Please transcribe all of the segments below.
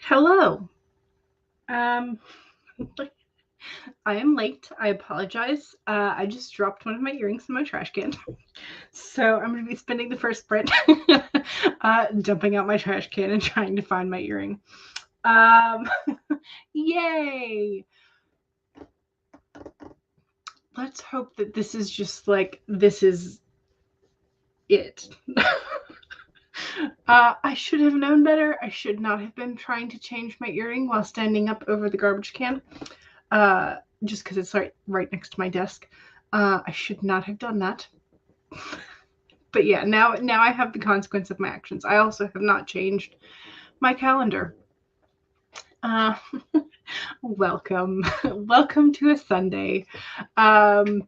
Hello. Um, I am late. I apologize. I just dropped one of my earrings in my trash can. So I'm going to be spending the first sprint dumping out my trash can and trying to find my earring. Um, Yay. Let's hope that this is just like, this is it. I should have known better. I should not have been trying to change my earring while standing up over the garbage can. Just because it's right next to my desk. I should not have done that. But yeah, now I have the consequence of my actions. I also have not changed my calendar. Welcome. Welcome to a Sunday. Hello.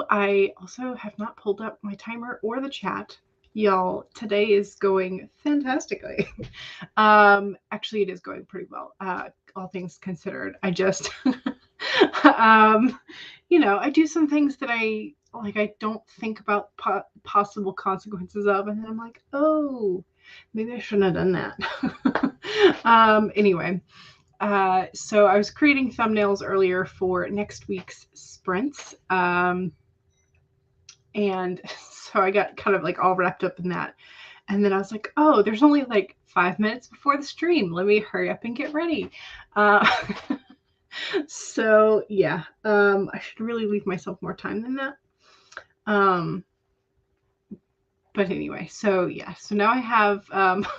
I also have not pulled up my timer or the chat. Y'all, today is going fantastically. Actually, it is going pretty well, all things considered. I just, I do some things that I don't think about possible consequences of, and then I'm like, oh, maybe I shouldn't have done that. Anyway, so I was creating thumbnails earlier for next week's sprints. And so I got kind of like all wrapped up in that. And then I was like, oh, there's only like 5 minutes before the stream. Let me hurry up and get ready. So yeah, I should really leave myself more time than that. But anyway, so yeah, so now I have now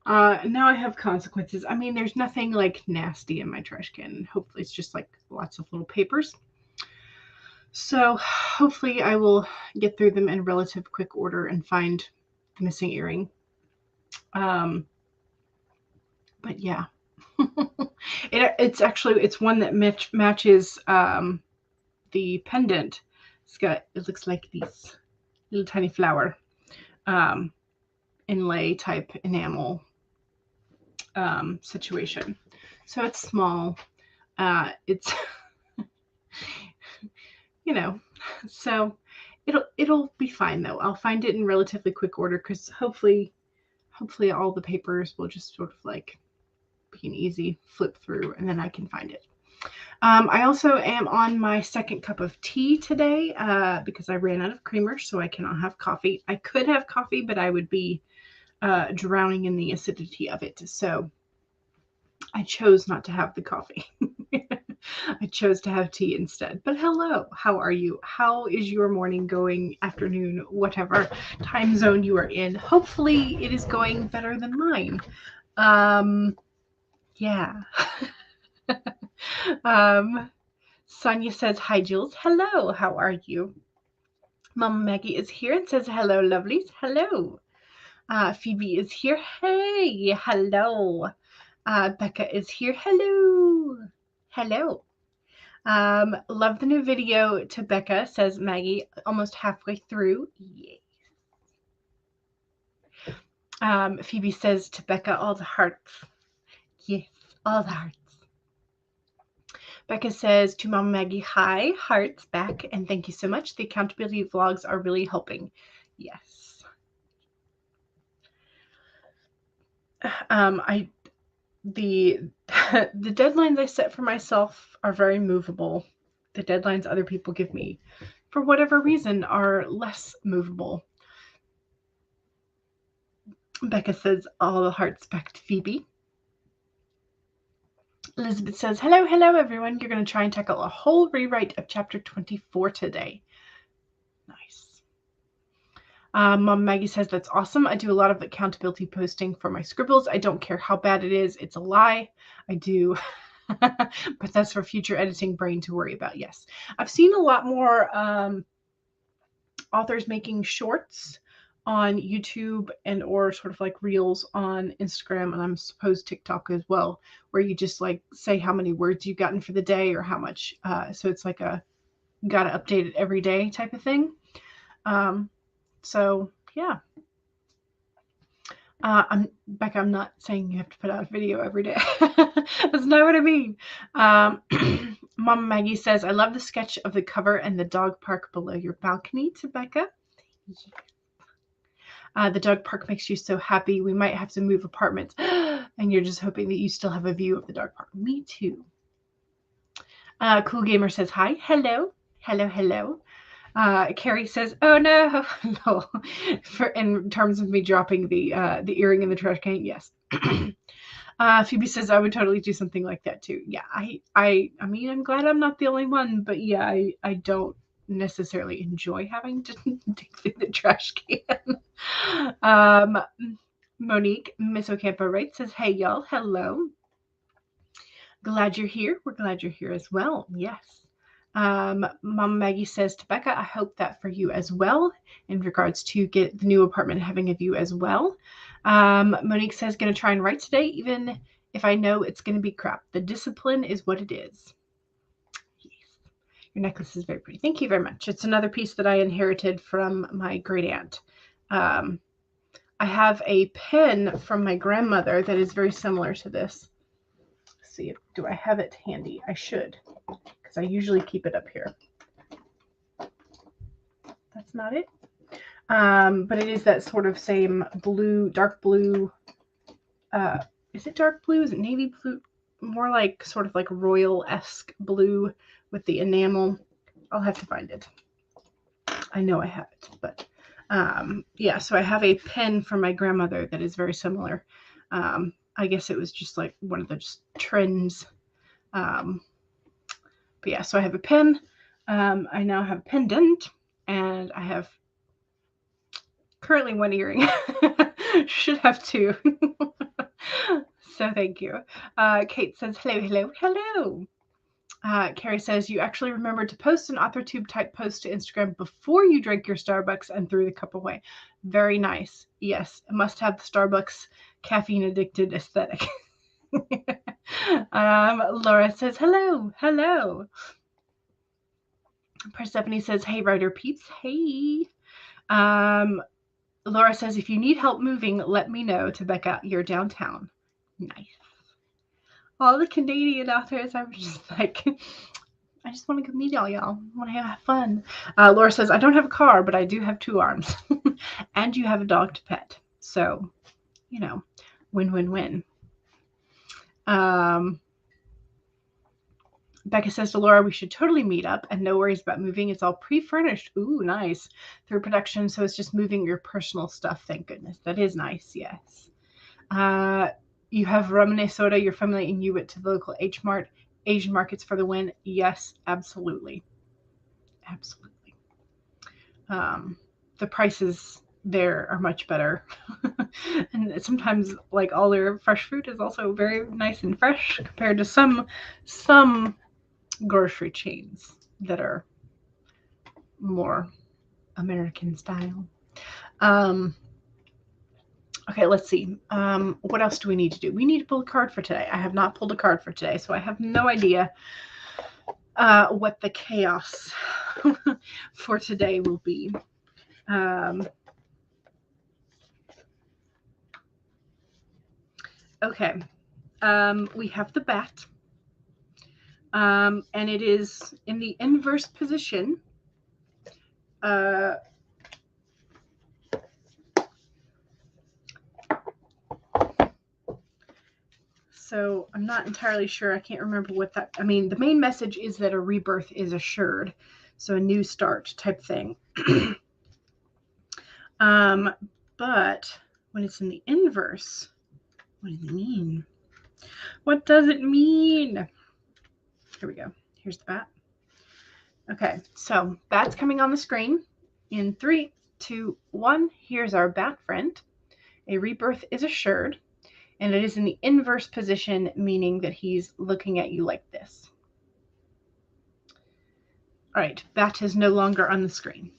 I have consequences. I mean, there's nothing like nasty in my trash can. Hopefully it's just like lots of little papers. So hopefully I will get through them in relative quick order and find the missing earring. But yeah, it's one that matches the pendant. It looks like this little tiny flower inlay type enamel situation. So it's small. It's so it'll be fine though. I'll find it in relatively quick order because hopefully all the papers will just sort of like be an easy flip through and then I can find it. I also am on my second cup of tea today because I ran out of creamer, so I cannot have coffee. I could have coffee, but I would be drowning in the acidity of it. So I chose not to have the coffee. I chose to have tea instead. But hello, how are you? How is your morning going, afternoon, whatever time zone you are in? Hopefully it is going better than mine. Yeah. Sonia says, hi, Jules. Hello, how are you? Mama Maggie is here and says, hello, lovelies. Hello. Phoebe is here. Hey, hello. Becca is here. Hello. Hello. Love the new video to Becca, says Maggie, almost halfway through. Yay. Phoebe says to Becca, all the hearts. Yes, all the hearts. Becca says to Mama Maggie, hi, hearts back, and thank you so much. The accountability vlogs are really helping. Yes. The deadlines I set for myself are very movable. The deadlines other people give me, for whatever reason, are less movable. Becca says, all the hearts back to Phoebe. Elizabeth says, hello, everyone. You're going to try and tackle a whole rewrite of chapter 24 today. Nice. Mom Maggie says, that's awesome. I do a lot of accountability posting for my scribbles. I don't care how bad it is. It's a lie. I do. But that's for future editing brain to worry about. Yes. I've seen a lot more authors making shorts on YouTube and or sort of like reels on Instagram, and I'm supposed TikTok as well, where you just like say how many words you've gotten for the day or how much. So it's like a gotta update it every day type of thing. So yeah. Becca, I'm not saying you have to put out a video every day. That's not what I mean. Mama Maggie says, I love the sketch of the cover and the dog park below your balcony, to Becca. The dog park makes you so happy. We might have to move apartments. And you're just hoping that you still have a view of the dog park. Me too. Cool Gamer says hi. Hello. Hello, hello. Carrie says, "Oh no, no." In terms of me dropping the earring in the trash can, yes. Phoebe says, "I would totally do something like that too." Yeah, I mean, I'm glad I'm not the only one, but yeah, I don't necessarily enjoy having to dig through the trash can. Monique Miss Ocampo writes, says, "Hey y'all, hello. Glad you're here. We're glad you're here as well. Yes." Mama Maggie says to Becca, "I hope that for you as well, in regards to get the new apartment having a view as well." Monique says, "Gonna try and write today, even if I know it's gonna be crap. The discipline is what it is." Yes. Your necklace is very pretty. Thank you very much. It's another piece that I inherited from my great aunt. I have a pen from my grandmother that is very similar to this. Let's see, do I have it handy? I should, because I usually keep it up here. That's not it. But it is that sort of same blue, dark blue. Is it dark blue? Is it navy blue? More like sort of like royal-esque blue with the enamel. I'll have to find it. I know I have it, but yeah, so I have a pen from my grandmother that is very similar. I guess it was just like one of the trends. But yeah, so I have a pen. I now have a pendant, and I have currently one earring. Should have two. So thank you. Kate says, "Hello, hello, hello." Carrie says, "You actually remembered to post an authortube type post to Instagram before you drank your Starbucks and threw the cup away." Very nice. Yes, it must have the Starbucks caffeine addicted aesthetic. Laura says, "Hello, hello." Persephone says, "Hey, writer peeps." Hey. Laura says, "If you need help moving, let me know." To Becca, "You're downtown." Nice. All the Canadian authors, I'm just like, I just want to go meet all y'all. I want to have fun. Laura says, "I don't have a car, but I do have 2 arms." And you have a dog to pet. So, you know, win, win, win. Becca says to Laura, "We should totally meet up, and no worries about moving. It's all pre-furnished." Ooh, nice. Through production, so it's just moving your personal stuff. Thank goodness. That is nice, yes. You have rum and soda. You're family and you went to the local Asian markets for the win. Yes, absolutely. Absolutely. The prices there are much better. And sometimes like all their fresh fruit is also very nice and fresh compared to some grocery chains that are more American style. Okay, let's see. What else do we need to do? We need to pull a card for today. I have not pulled a card for today, so I have no idea what the chaos for today will be. Okay. We have the bat. And it is in the inverse position. So I'm not entirely sure. I can't remember what that, I mean, the main message is that a rebirth is assured. So a new start type thing. But when it's in the inverse, what does it mean? What does it mean? Here we go. Here's the bat. Okay, so bat's coming on the screen in 3, 2, 1. Here's our bat friend. A rebirth is assured, and it is in the inverse position, meaning that he's looking at you like this. All right, bat is no longer on the screen.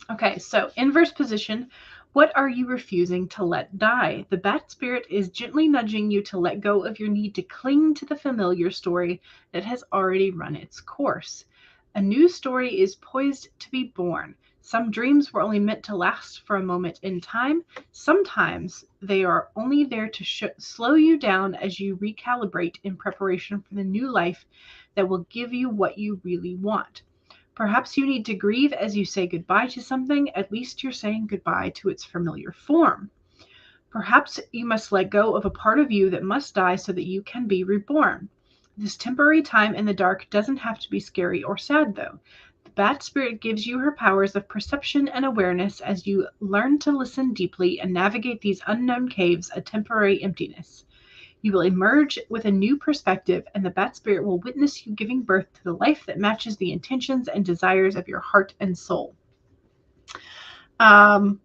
Okay, so inverse position. What are you refusing to let die? The bat spirit is gently nudging you to let go of your need to cling to the familiar story that has already run its course. A new story is poised to be born. Some dreams were only meant to last for a moment in time. Sometimes they are only there to slow you down as you recalibrate in preparation for the new life that will give you what you really want. Perhaps you need to grieve as you say goodbye to something. At least you're saying goodbye to its familiar form. Perhaps you must let go of a part of you that must die so that you can be reborn. This temporary time in the dark doesn't have to be scary or sad, though. The Bat Spirit gives you her powers of perception and awareness as you learn to listen deeply and navigate these unknown caves, a temporary emptiness. You will emerge with a new perspective, and the Bat Spirit will witness you giving birth to the life that matches the intentions and desires of your heart and soul. Let's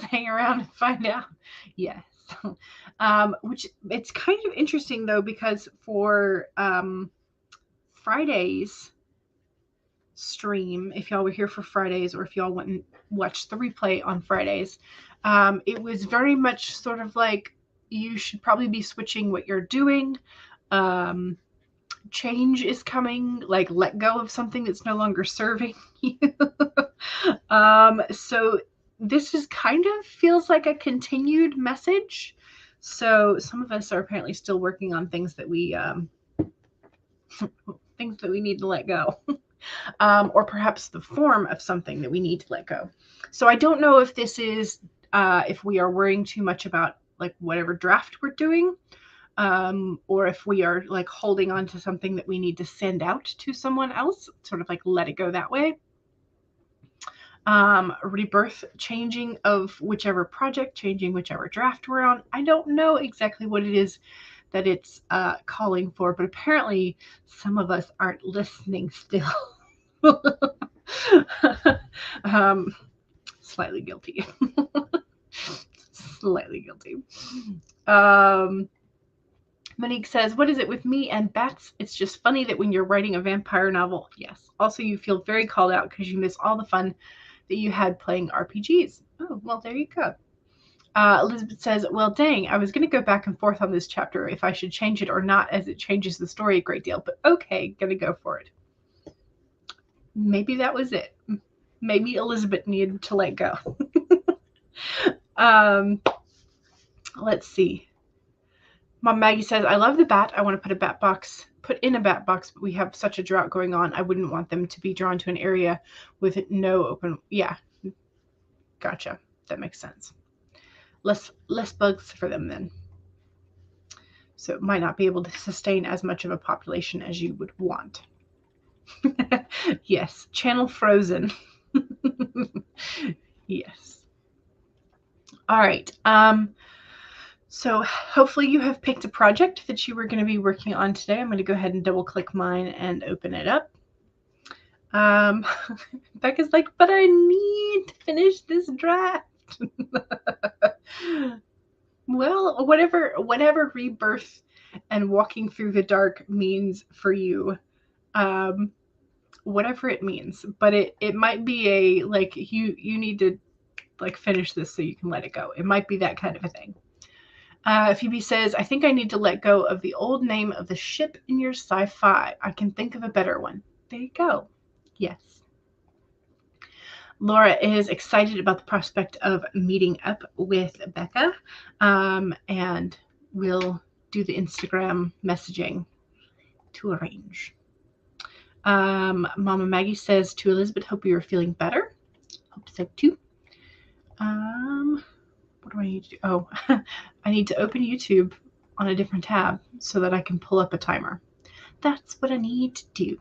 hang around and find out. Yes. Which it's kind of interesting though, because for Friday's stream, if y'all were here for Fridays, or if y'all went and watched the replay on Fridays, it was very much sort of like you should probably be switching what you're doing. Change is coming, like let go of something that's no longer serving you. So this is kind of feels like a continued message. So some of us are apparently still working on things that we need to let go. Or perhaps the form of something that we need to let go. So I don't know if this is if we are worrying too much about like whatever draft we're doing, or if we are like holding on to something that we need to send out to someone else, sort of like let it go that way. Rebirth, changing of whichever project, changing whichever draft we're on. I don't know exactly what it is that it's calling for, but apparently some of us aren't listening still. Slightly guilty. Slightly guilty. Monique says, what is it with me and bats? It's just funny that when you're writing a vampire novel, yes. Also, you feel very called out because you miss all the fun that you had playing RPGs. Oh, well, there you go. Elizabeth says, well, dang, I was going to go back and forth on this chapter if I should change it or not, as it changes the story a great deal. But okay, going to go for it. Maybe that was it. Maybe Elizabeth needed to let go. Let's see. Mom Maggie says, I love the bat. I want to put in a bat box, but we have such a drought going on. I wouldn't want them to be drawn to an area with no open. Yeah. Gotcha. That makes sense. Less bugs for them then. So it might not be able to sustain as much of a population as you would want. Yes. Channel frozen. Yes. All right. So hopefully you have picked a project that you were going to be working on today. I'm going to go ahead and double click mine and open it up. Becca's like, but I need to finish this draft. Well, whatever rebirth and walking through the dark means for you, whatever it means, but it might be a like you need to like finish this so you can let it go. It might be that kind of a thing. Phoebe says, I think I need to let go of the old name of the ship in your sci-fi. I can think of a better one. There you go. Yes. Laura is excited about the prospect of meeting up with Becca, and we'll do the Instagram messaging to arrange. Mama Maggie says to Elizabeth, hope you are feeling better. Hope so too. What do I need to do? Oh, I need to open YouTube on a different tab so that I can pull up a timer. That's what I need to do.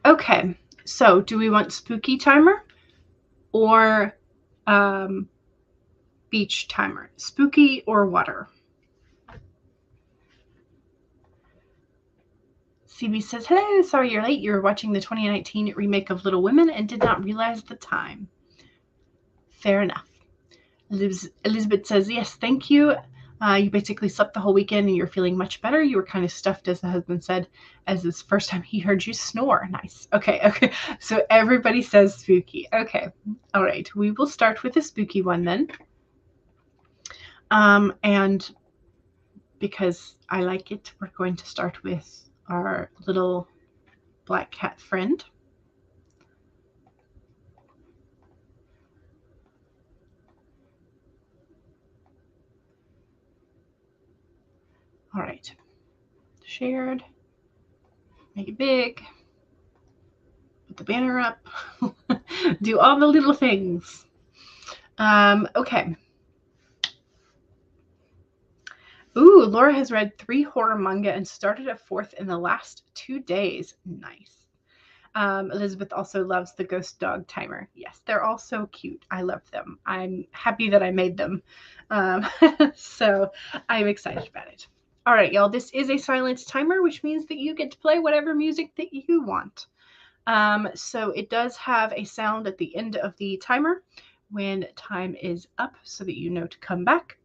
Okay, so do we want spooky timer or beach timer? Spooky or water? CB says, hello, sorry you're late. You were watching the 2019 remake of Little Women and did not realize the time. Fair enough. Elizabeth says, yes, thank you. You basically slept the whole weekend and you're feeling much better. You were kind of stuffed, as the husband said, as it's the first time he heard you snore. Nice. Okay. So everybody says spooky. Okay. All right. We will start with a spooky one then. And because I like it, we're going to start with our little black cat friend. All right. shared, make it big, put the banner up, do all the little things. Okay. Ooh, Laura has read 3 horror manga and started a 4th in the last 2 days. Nice. Elizabeth also loves the ghost dog timer. Yes, they're all so cute. I love them. I'm happy that I made them. So I'm excited about it. All right, y'all, this is a silent timer, which means that you get to play whatever music that you want. So it does have a sound at the end of the timer when time is up so that you know to come back.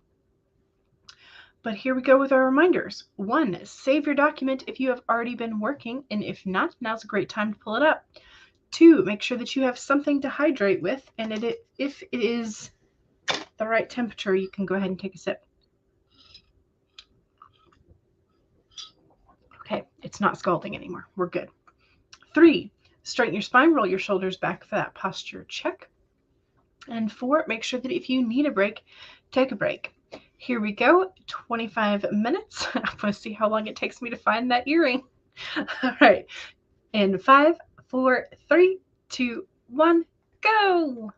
But here we go with our reminders. 1, save your document if you have already been working, and if not, now's a great time to pull it up. 2, make sure that you have something to hydrate with, and if it is the right temperature, you can go ahead and take a sip. Okay, it's not scalding anymore. We're good. 3, straighten your spine, roll your shoulders back for that posture check. And 4, make sure that if you need a break, take a break. Here we go, 25 minutes. I want to see how long it takes me to find that earring. All right, in 5, 4, 3, 2, 1, go.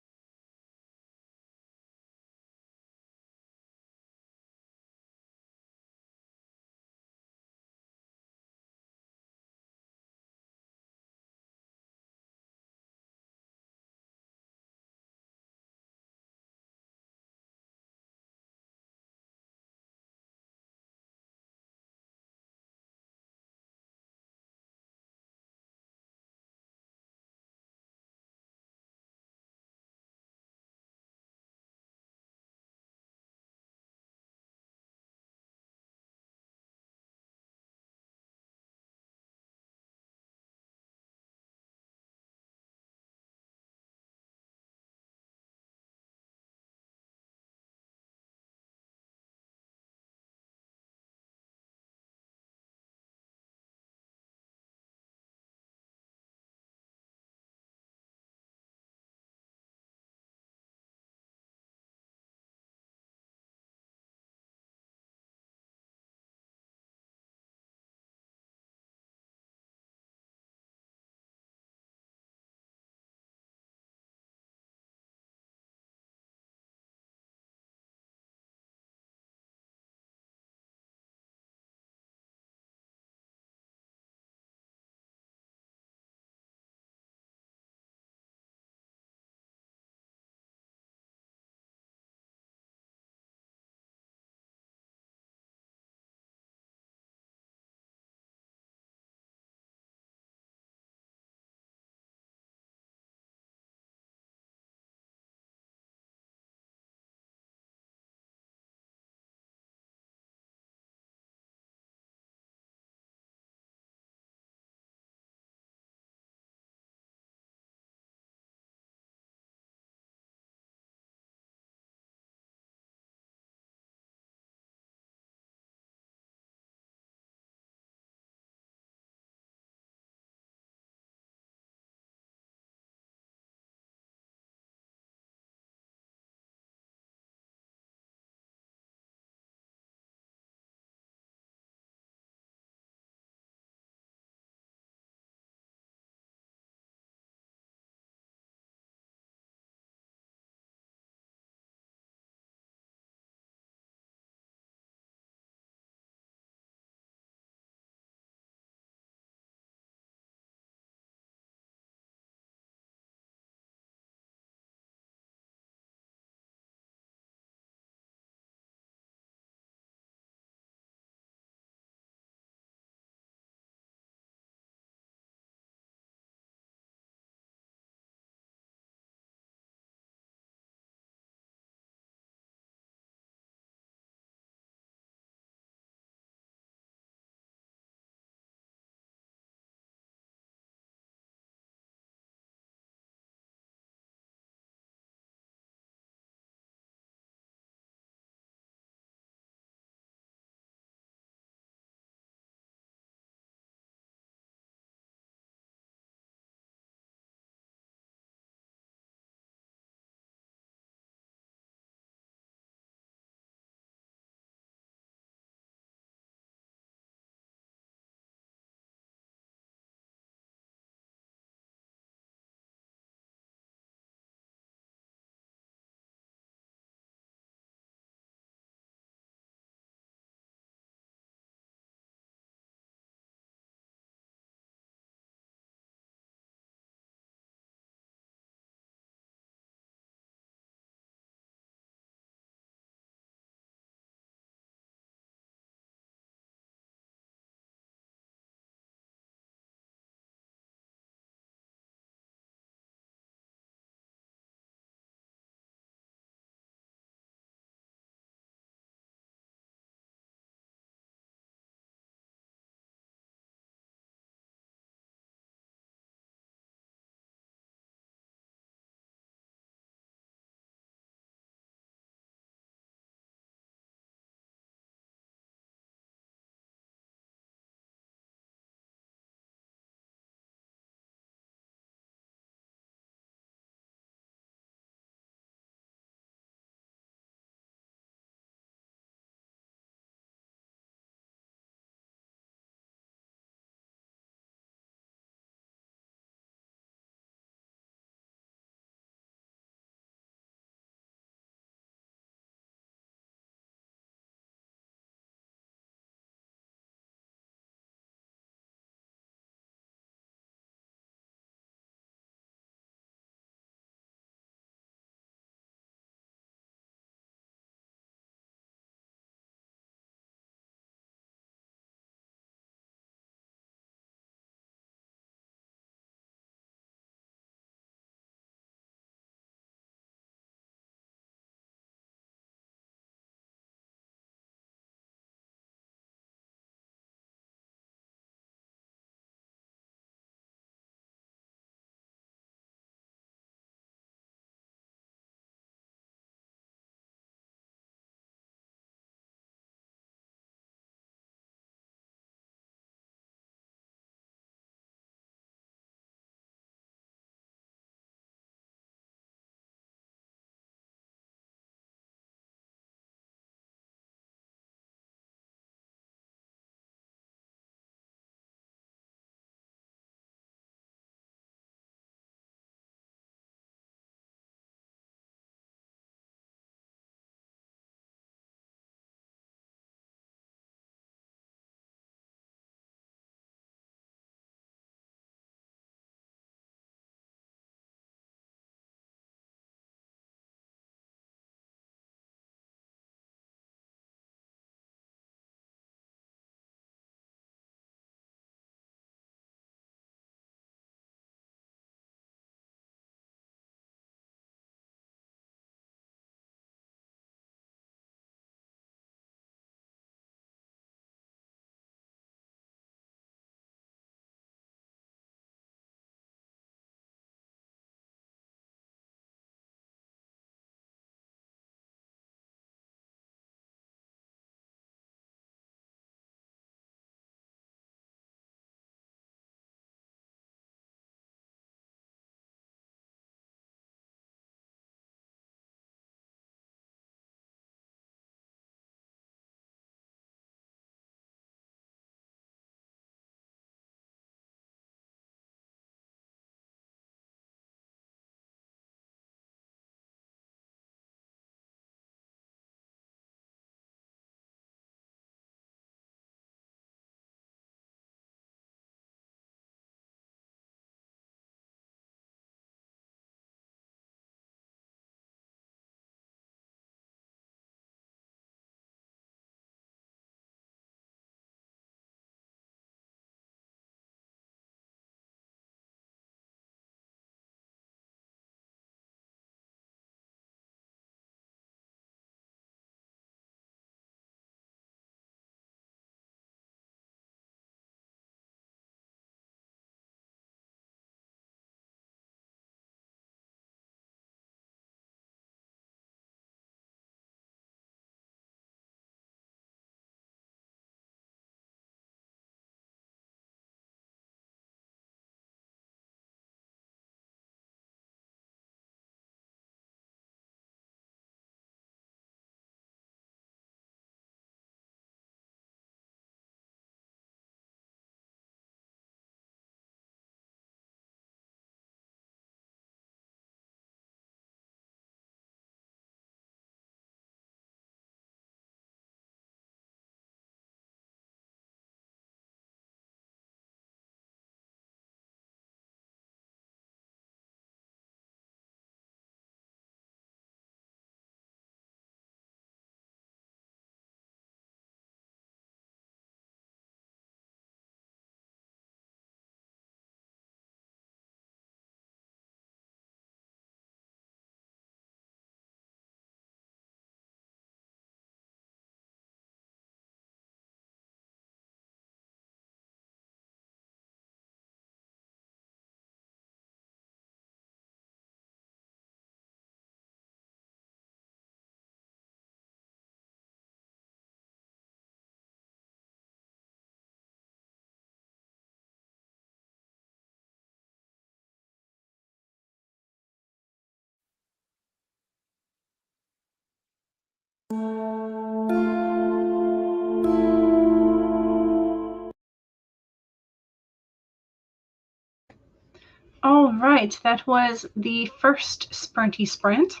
right, that was the first Sprinty Sprint.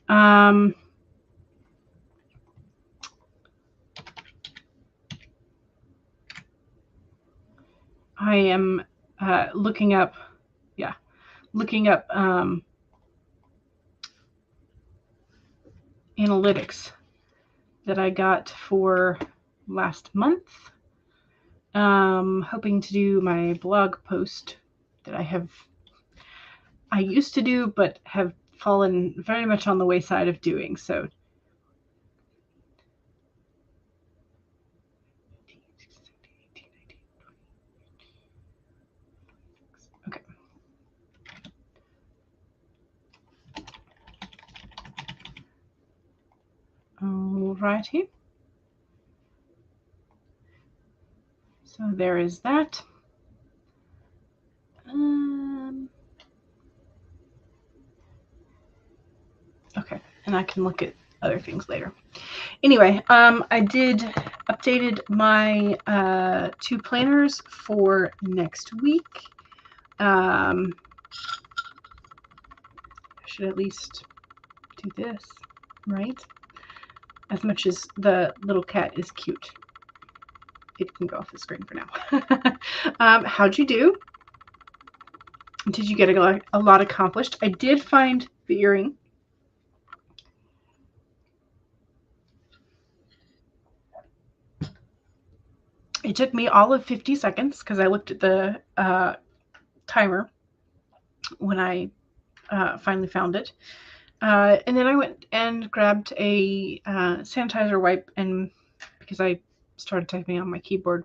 I am looking up analytics that I got for last month. Hoping to do my blog post that I used to do, but have fallen very much on the wayside of doing. So okay. Alrighty. So there is that. Okay, and I can look at other things later. Anyway, I did updated my 2 planners for next week. I should at least do this, right? As much as the little cat is cute. It can go off the screen for now. How'd you do? Did you get a lot accomplished? I did find the earring. It took me all of 50 seconds because I looked at the timer when I finally found it. And then I went and grabbed a sanitizer wipe, and because I started typing on my keyboard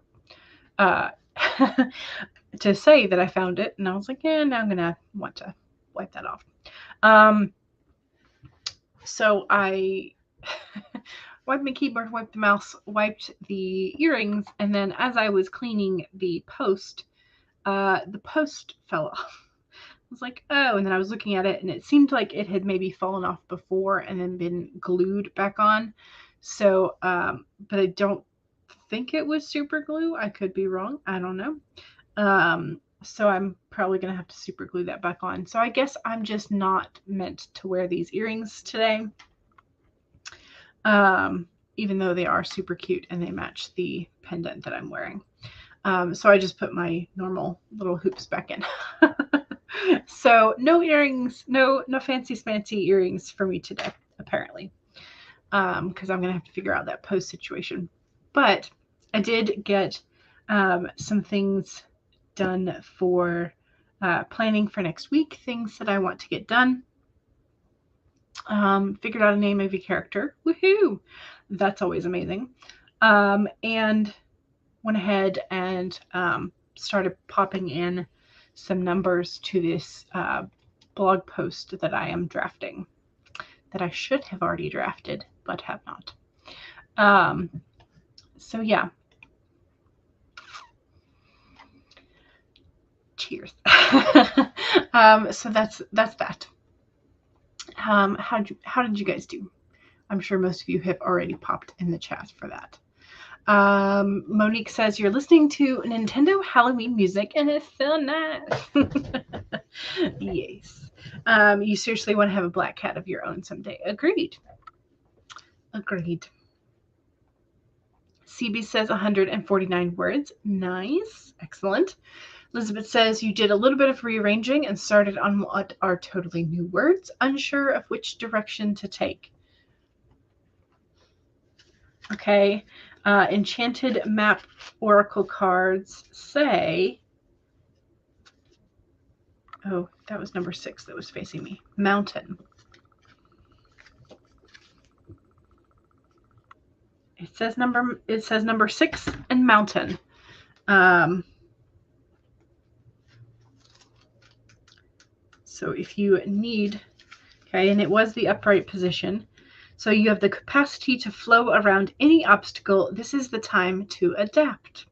to say that I found it, and I was like, yeah, now I'm gonna want to wipe that off. So I wiped my keyboard, wiped the mouse, wiped the earrings, and then as I was cleaning the post fell off. I was like, oh, and then I was looking at it, and it seemed like it had maybe fallen off before and then been glued back on. So, but I don't think it was super glue. I could be wrong. I don't know. So I'm probably going to have to super glue that back on. So I guess I'm just not meant to wear these earrings today. Even though they are super cute and they match the pendant that I'm wearing. So I just put my normal little hoops back in. So no earrings, no fancy smancy earrings for me today, apparently. Because I'm going to have to figure out that post situation. But I did get some things done for planning for next week, things that I want to get done. Figured out a name of a character. Woohoo! That's always amazing. And went ahead and started popping in some numbers to this blog post that I am drafting, that I should have already drafted, but have not. So yeah. Cheers. So that's that. How did you guys do? I'm sure most of you have already popped in the chat for that. Monique says you're listening to Nintendo Halloween music and it's so nice. Yes. You seriously want to have a black cat of your own someday. Agreed. CB says 149 words. Nice. Excellent. Elizabeth says you did a little bit of rearranging and started on what are totally new words, unsure of which direction to take. Okay. Enchanted Map Oracle cards say, oh, that was number 6 that was facing me. Mountain. It says number 6 and mountain. So if you need, okay, and it was the upright position. So you have the capacity to flow around any obstacle. This is the time to adapt.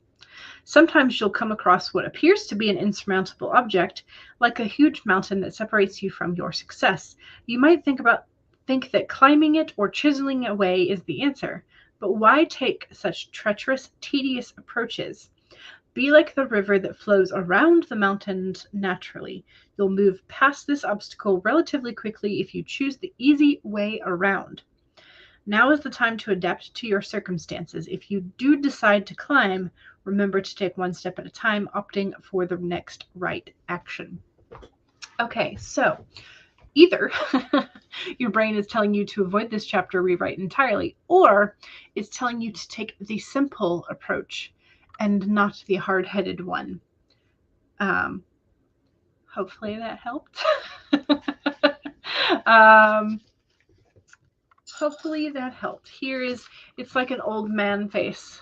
Sometimes you'll come across what appears to be an insurmountable object, like a huge mountain that separates you from your success. You might think that climbing it or chiseling away is the answer, but why take such treacherous, tedious approaches? Be like the river that flows around the mountains naturally. You'll move past this obstacle relatively quickly if you choose the easy way around. Now is the time to adapt to your circumstances. If you do decide to climb, remember to take one step at a time, opting for the next right action. Okay, so either your brain is telling you to avoid this chapter rewrite entirely, or it's telling you to take the simple approach and not the hard-headed one. Hopefully that helped. Hopefully that helped. Here is, it's like an old man face.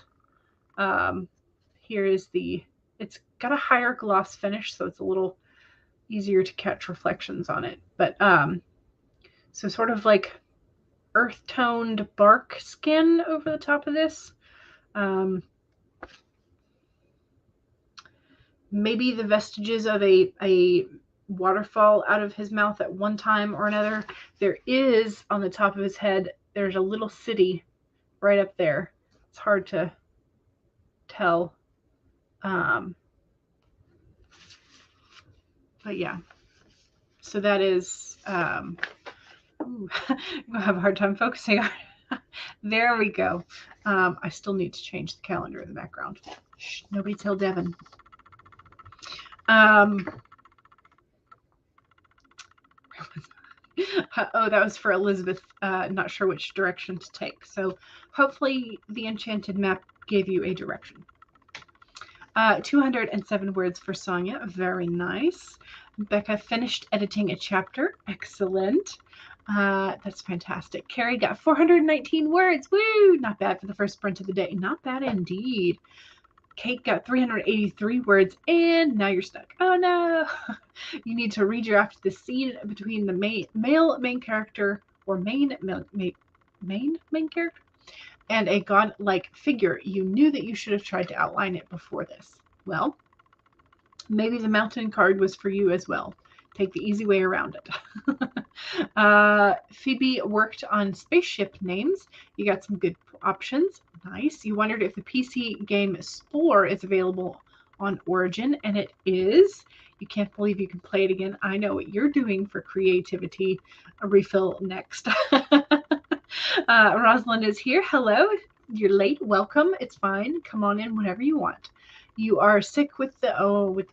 Here is it's got a higher gloss finish, so it's a little easier to catch reflections on it. But so sort of like earth-toned bark skin over the top of this. Maybe the vestiges of a waterfall out of his mouth at one time or another. There is, on the top of his head, there's a little city right up there. It's hard to tell. But yeah. So that is, I'm going to have a hard time focusing on it. There we go. I still need to change the calendar in the background. Shh, nobody tell Devin. Oh, that was for Elizabeth. Not sure which direction to take. So hopefully the enchanted map gave you a direction. 207 words for Sonia. Very nice. Becca finished editing a chapter. Excellent. That's fantastic. Carrie got 419 words. Woo! Not bad for the first sprint of the day. Not bad indeed. Kate got 383 words, and now you're stuck. Oh no! You need to redraft the scene between the male main character, or main character, and a godlike figure. You knew that you should have tried to outline it before this. Well, maybe the mountain card was for you as well. Take the easy way around it. Phoebe worked on spaceship names. You got some good options. Nice. You wondered if the PC game Spore is available on Origin, and it is. You can't believe you can play it again. I know what you're doing for creativity. A refill next. Rosalind is here. Hello. You're late. Welcome. It's fine. Come on in whenever you want. You are sick with the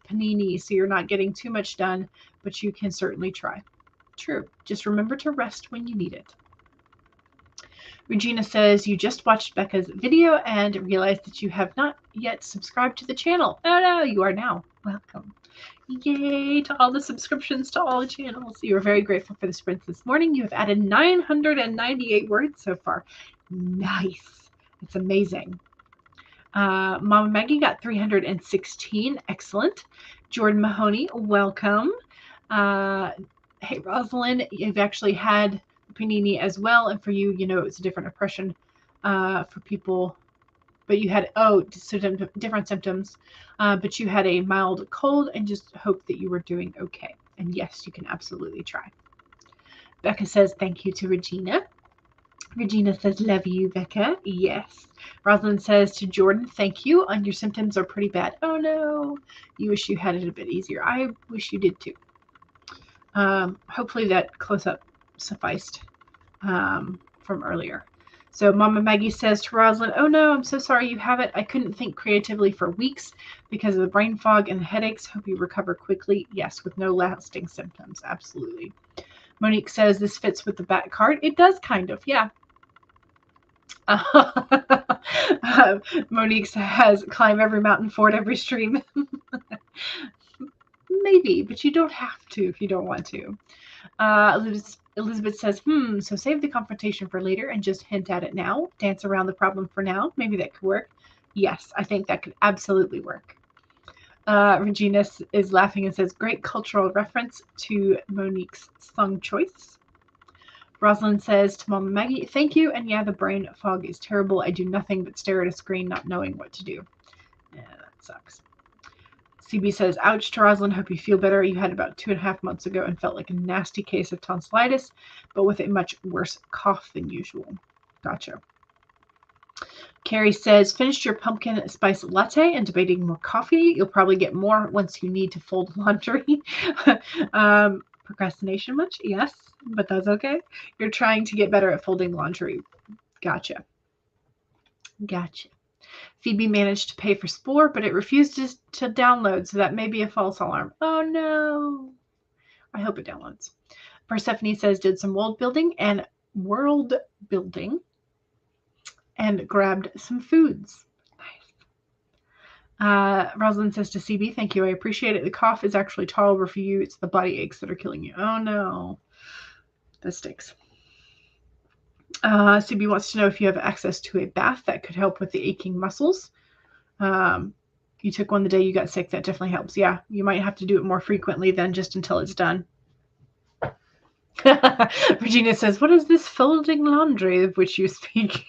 panini, so you're not getting too much done, but you can certainly try. True. Just remember to rest when you need it. Regina says, you just watched Becca's video and realized that you have not yet subscribed to the channel. Oh no, you are now. Welcome. Yay to all the subscriptions to all the channels. You are very grateful for the sprints this morning. You have added 998 words so far. Nice. It's amazing. Mama Maggie got 316. Excellent. Jordan Mahoney, welcome. Hey, Rosalind, you've actually had panini as well, and for you, it's a different impression for people, but you had different symptoms, but you had a mild cold, and just hope that you were doing okay. And yes, you can absolutely try. Becca says thank you to Regina. Regina says love you, Becca. Yes. Rosalind says to Jordan, thank you. And your symptoms are pretty bad. Oh no, you wish you had it a bit easier. I wish you did too. Hopefully that close-up sufficed from earlier. So Mama Maggie says to Rosalind, oh no, I'm so sorry you have it. I couldn't think creatively for weeks because of the brain fog and the headaches. Hope you recover quickly. Yes, with no lasting symptoms. Absolutely. Monique says this fits with the back card. It does kind of, yeah. Monique says climb every mountain, ford every stream. Maybe, but you don't have to if you don't want to. Elizabeth says, so save the confrontation for later and just hint at it now. Dance around the problem for now. Maybe that could work. Yes, I think that could absolutely work. Regina is laughing and says, great cultural reference to Monique's song choice. Rosalind says to Mama Maggie, thank you. And yeah, the brain fog is terrible. I do nothing but stare at a screen, not knowing what to do. Yeah, that sucks. CB says, ouch to Rosalind. Hope you feel better. You had about 2.5 months ago and felt like a nasty case of tonsillitis, but with a much worse cough than usual. Gotcha. Carrie says, finished your pumpkin spice latte and debating more coffee. You'll probably get more once you need to fold laundry. Procrastination much? Yes, but that's okay. You're trying to get better at folding laundry. Gotcha. Phoebe managed to pay for Spore, but it refused to download, so that may be a false alarm. Oh no. I hope it downloads. Persephone says, did some world building and grabbed some foods. Nice. Rosalind says to CB, thank you. I appreciate it. The cough is actually tolerable for you. It's the body aches that are killing you. Oh no. That stinks. CB wants to know if you have access to a bath that could help with the aching muscles. You took one the day you got sick. That definitely helps. Yeah, you might have to do it more frequently than just until it's done. Regina says, what is this folding laundry of which you speak?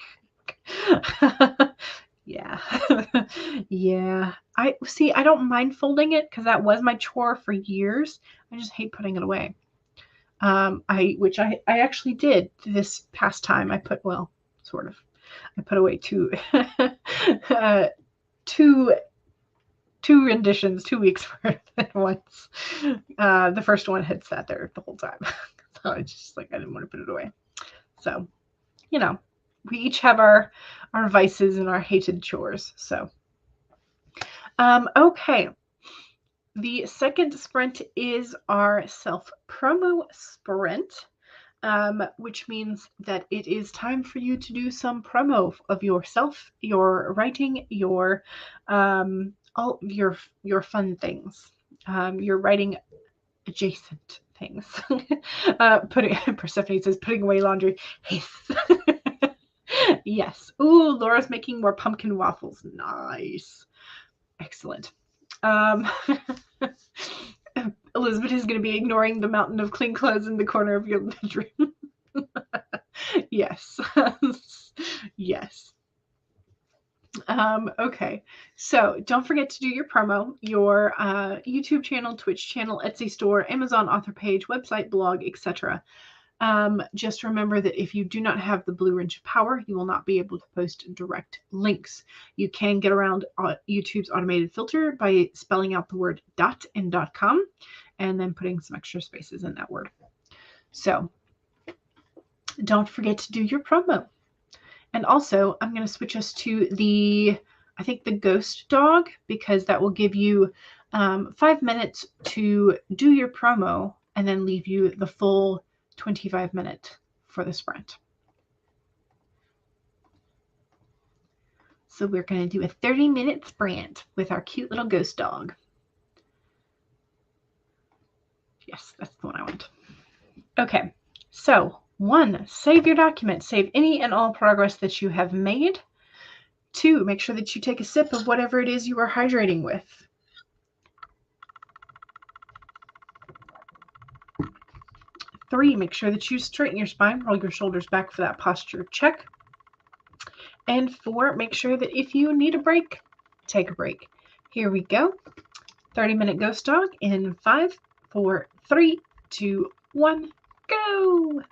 Yeah. Yeah. I don't mind folding it because that was my chore for years. I just hate putting it away. Which I actually did this past time. I put away two renditions, 2 weeks worth at once. The first one had sat there the whole time. So I just I didn't want to put it away. So, we each have our vices and our hated chores. So, okay. The second sprint is our self-promo sprint, which means that it is time for you to do some promo of yourself, your writing, your all your fun things, your writing adjacent things. Persephone says putting away laundry. Yes. Ooh, Laura's making more pumpkin waffles. Nice. Excellent. Elizabeth is going to be ignoring the mountain of clean clothes in the corner of your bedroom. Yes. Yes. Okay, so don't forget to do your promo, your YouTube channel, Twitch channel, Etsy store, Amazon author page, website, blog, etc. Just remember that if you do not have the blue wrench of power, you will not be able to post direct links. You can get around YouTube's automated filter by spelling out the word dot and .com and then putting some extra spaces in that word. So don't forget to do your promo. And also, I'm going to switch us to the ghost dog, because that will give you 5 minutes to do your promo and then leave you the full 25 minute for the sprint. So we're going to do a 30-minute sprint with our cute little ghost dog. Yes, that's the one I want. Okay, so 1, save your document. Save any and all progress that you have made. 2, make sure that you take a sip of whatever it is you are hydrating with. 3, make sure that you straighten your spine, roll your shoulders back for that posture check. And 4, make sure that if you need a break, take a break. Here we go. 30-minute ghost dog in 5, 4, 3, 2, 1, go.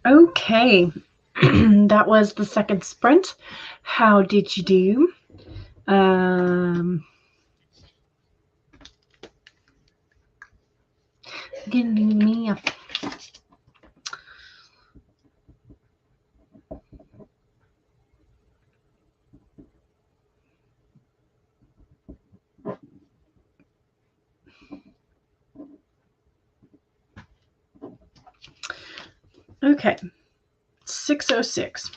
Okay, that was the second sprint. How did you do? Give me a... Okay, 6:06.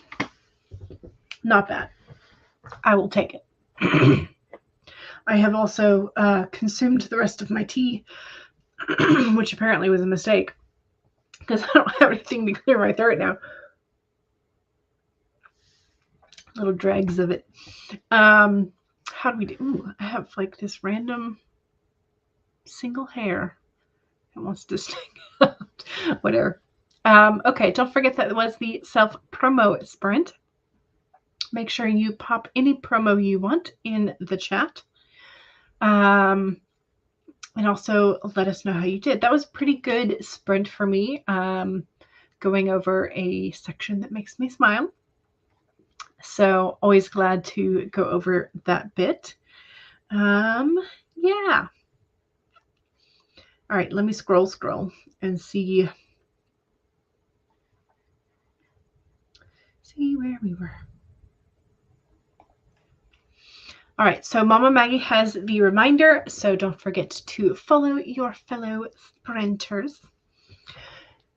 Not bad. I will take it. I have also consumed the rest of my tea, which apparently was a mistake because I don't have anything to clear my throat now. Little dregs of it. How do we do? Ooh, I have like this random single hair that wants to stick out. Whatever. Okay, don't forget that was the self-promo sprint. Make sure you pop any promo you want in the chat. And also let us know how you did. That was a pretty good sprint for me, going over a section that makes me smile. So always glad to go over that bit. Yeah. All right, let me scroll and see where we were. All right, so Mama Maggie has the reminder, so don't forget to follow your fellow sprinters.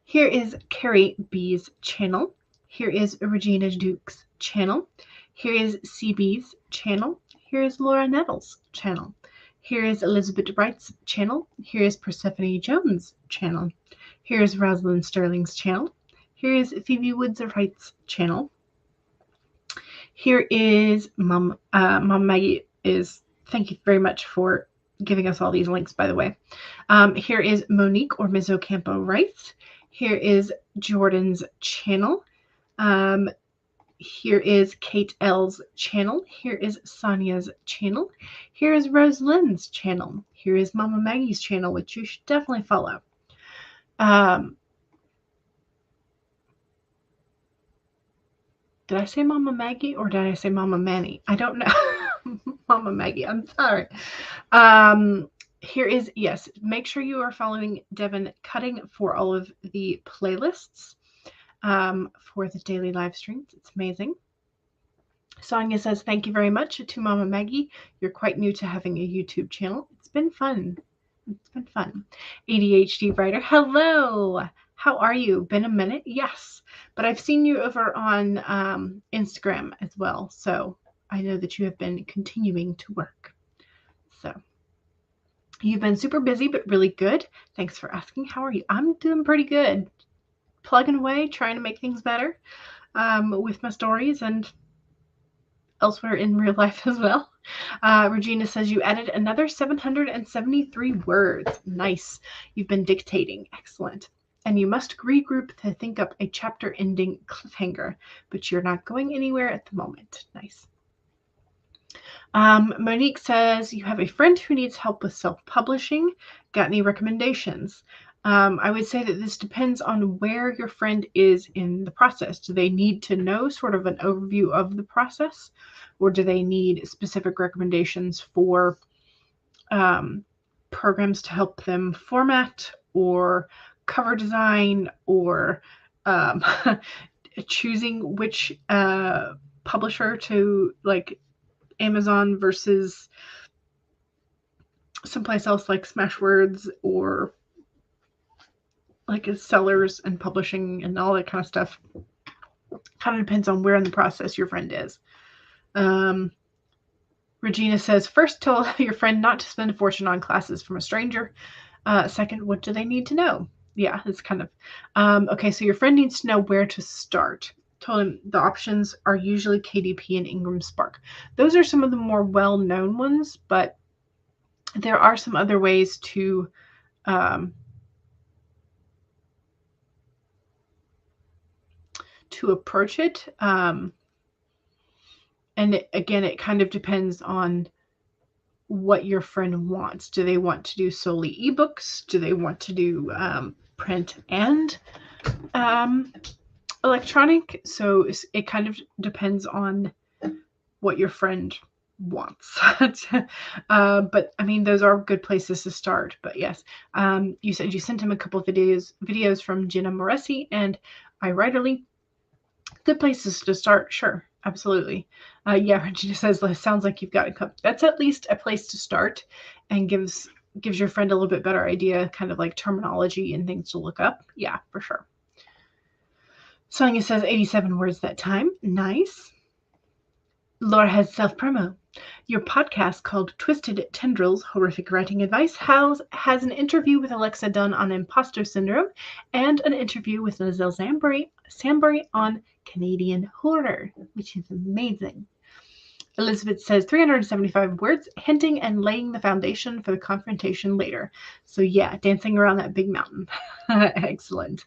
Here is Carrie B's channel. Here is Regina Duke's channel. Here is CB's channel. Here is Laura Nettles' channel. Here is Elizabeth Wright's channel. Here is Persephone Jones' channel. Here is Rosalind Sterling's channel. Here is Phoebe Woods Wright's channel. Here is Mom Maggie is, thank you very much for giving us all these links, by the way. Here is Monique or Ms. Ocampo Wright. Here is Jordan's channel. Here is Kate L's channel. Here is Sonia's channel. Here is Rosalind's channel. Here is Mama Maggie's channel, which you should definitely follow. Did I say Mama Maggie or did I say Mama Manny? I don't know. Mama Maggie, I'm sorry. Here is, yes, make sure you are following Devin Cutting for all of the playlists for the daily live streams. It's amazing. Sonia says, thank you very much to Mama Maggie. You're quite new to having a YouTube channel. It's been fun. It's been fun. ADHD writer, hello. How are you? Been a minute? Yes. But I've seen you over on Instagram as well. So I know that you have been continuing to work. So you've been super busy, but really good. Thanks for asking. How are you? I'm doing pretty good. Plugging away, trying to make things better with my stories and elsewhere in real life as well. Regina says you added another 773 words. Nice. You've been dictating. Excellent. And you must regroup to think up a chapter ending cliffhanger, but you're not going anywhere at the moment. Nice. Monique says you have a friend who needs help with self-publishing. Got any recommendations? I would say that this depends on where your friend is in the process. Do they need to know sort of an overview of the process, or do they need specific recommendations for programs to help them format or cover design or choosing which publisher to, like Amazon versus someplace else like Smashwords or like sellers and publishing and all that kind of stuff. Kind of depends on where in the process your friend is. Regina says, first, tell your friend not to spend a fortune on classes from a stranger. Second, what do they need to know? Yeah, it's kind of, okay, so your friend needs to know where to start. Told him the options are usually KDP and Ingram Spark. Those are some of the more well-known ones, but there are some other ways to approach it. And And again, it kind of depends on what your friend wants. Do they want to do solely ebooks? Do they want to do print and electronic? So it kind of depends on what your friend wants. But I mean, those are good places to start. But yes, you said you sent him a couple of videos from Jenna Moresi and iWriterly. Good places to start, sure, absolutely. Yeah, Regina says, sounds like you've got a cup. That's at least a place to start, and gives your friend a little bit better idea, kind of like terminology and things to look up. Yeah, for sure. Sonia says 87 words that time. Nice. Laura has self-promo. Your podcast called Twisted Tendrils, Horrific Writing Advice has an interview with Alexa Dunn on imposter syndrome and an interview with Lizelle Sambury on Canadian horror, which is amazing. Elizabeth says 375 words, hinting and laying the foundation for the confrontation later. So yeah, dancing around that big mountain. Excellent.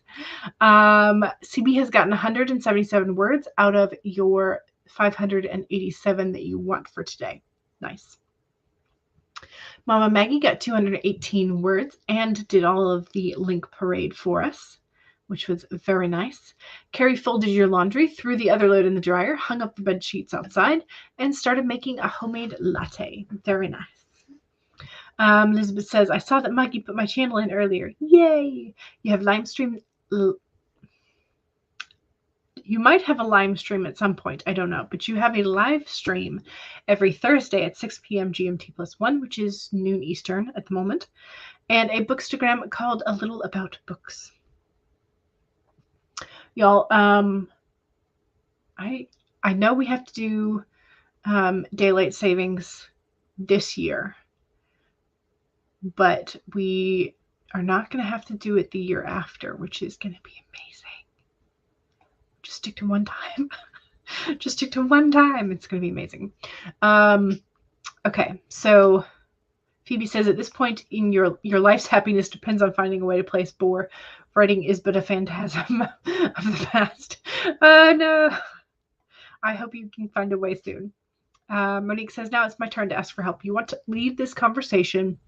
CB has gotten 177 words out of your 587 that you want for today. Nice. Mama Maggie got 218 words and did all of the link parade for us, which was very nice. Carrie folded your laundry, threw the other load in the dryer, hung up the bed sheets outside, and started making a homemade latte. Very nice. Elizabeth says, I saw that Maggie put my channel in earlier. Yay! You have live stream. You might have a live stream at some point. I don't know. But you have a live stream every Thursday at 6 p.m. GMT+1, which is noon Eastern at the moment. And a bookstagram called A Little About Books. Y'all, I know we have to do daylight savings this year. But we are not going to have to do it the year after, which is going to be amazing. Just stick to one time. Just stick to one time. It's going to be amazing. Okay, so Phoebe says, at this point in your life's happiness depends on finding a way to place bore. Writing is but a phantasm of the past. No. I hope you can find a way soon. Monique says, now it's my turn to ask for help. You want to lead this conversation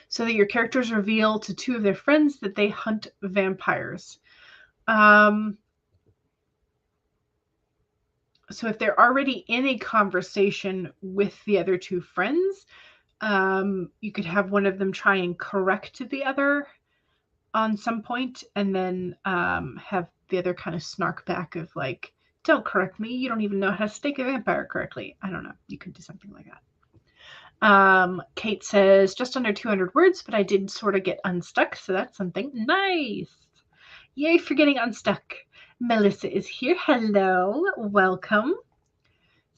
so that your characters reveal to two of their friends that they hunt vampires. So if they're already in a conversation with the other two friends, you could have one of them try and correct the other on some point, and then have the other kind of snark back of like, don't correct me. You don't even know how to stake a vampire correctly. I don't know. You could do something like that. Kate says, just under 200 words, but I did sort of get unstuck, so that's something. Nice. Yay for getting unstuck. Melissa is here. Hello. Welcome.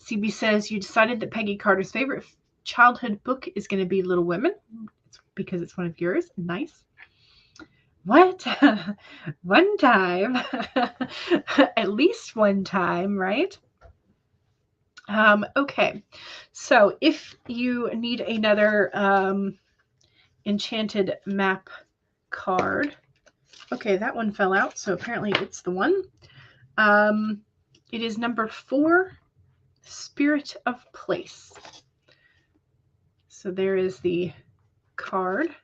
CB says, you decided that Peggy Carter's favorite childhood book is going to be Little Women. It's because it's one of yours. Nice. What? One time. At least one time, right? Okay. So if you need another enchanted map card. Okay, that one fell out, so apparently it's the one. It is number 4, Spirit of Place. So there is the card.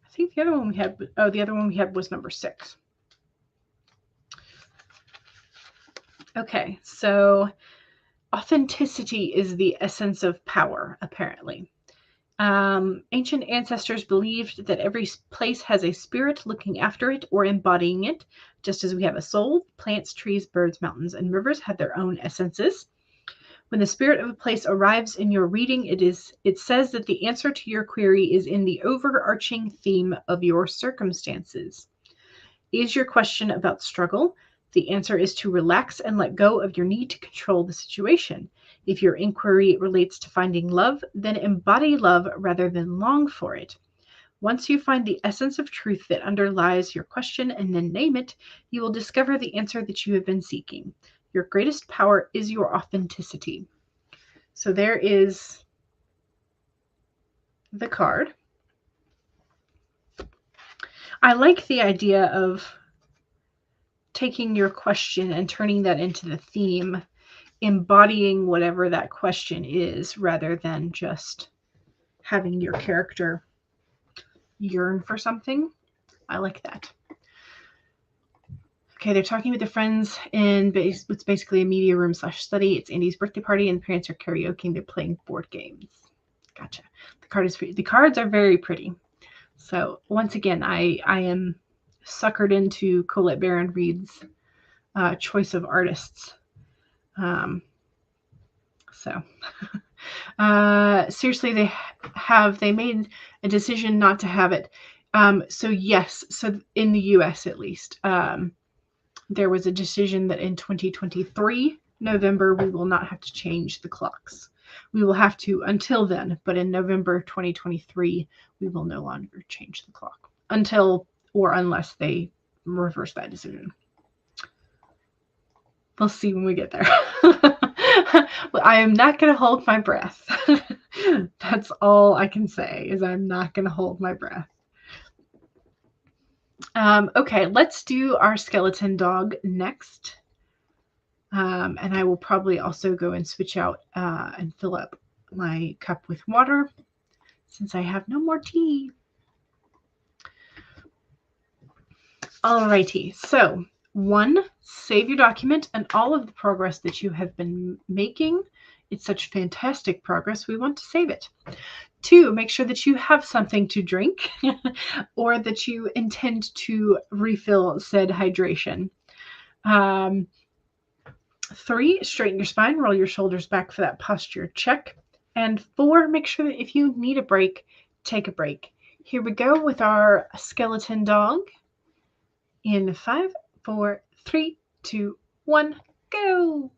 I think the other one we had, the other one we had was number 6. Okay, so authenticity is the essence of power, apparently. Ancient ancestors believed that every place has a spirit looking after it or embodying it, just as we have a soul. Plants, trees, birds, mountains, and rivers have their own essences. When the spirit of a place arrives in your reading, it says that the answer to your query is in the overarching theme of your circumstances. Is your question about struggle? The answer is to relax and let go of your need to control the situation. If your inquiry relates to finding love, then embody love rather than long for it. Once you find the essence of truth that underlies your question and then name it, you will discover the answer that you have been seeking. Your greatest power is your authenticity. So there is the card. I like the idea of taking your question and turning that into the theme embodying whatever that question is rather than just having your character yearn for something. I like that. Okay, they're talking with their friends in what's basically a media room / study. It's Andy's birthday party and the parents are karaokeing. They're playing board games. Gotcha. The cards are very pretty. So once again, I am suckered into Colette Baron Reed's choice of artists. Seriously, they made a decision not to have it. So yes, so in the US at least, there was a decision that in 2023 November we will not have to change the clocks. We will have to until then, but in November 2023 we will no longer change the clock until or unless they reverse that decision. We'll see when we get there. I am not going to hold my breath. That's all I can say is I'm not going to hold my breath. Okay, let's do our skeleton dog next. And I will probably also go and switch out and fill up my cup with water since I have no more tea. Alrighty, so 1, save your document and all of the progress that you have been making. It's such fantastic progress, we want to save it. 2, make sure that you have something to drink or that you intend to refill said hydration. 3, straighten your spine, roll your shoulders back for that posture check. And 4, make sure that if you need a break, take a break. Here we go with our skeleton dog. In 5, 4, 3, 2, 1, go!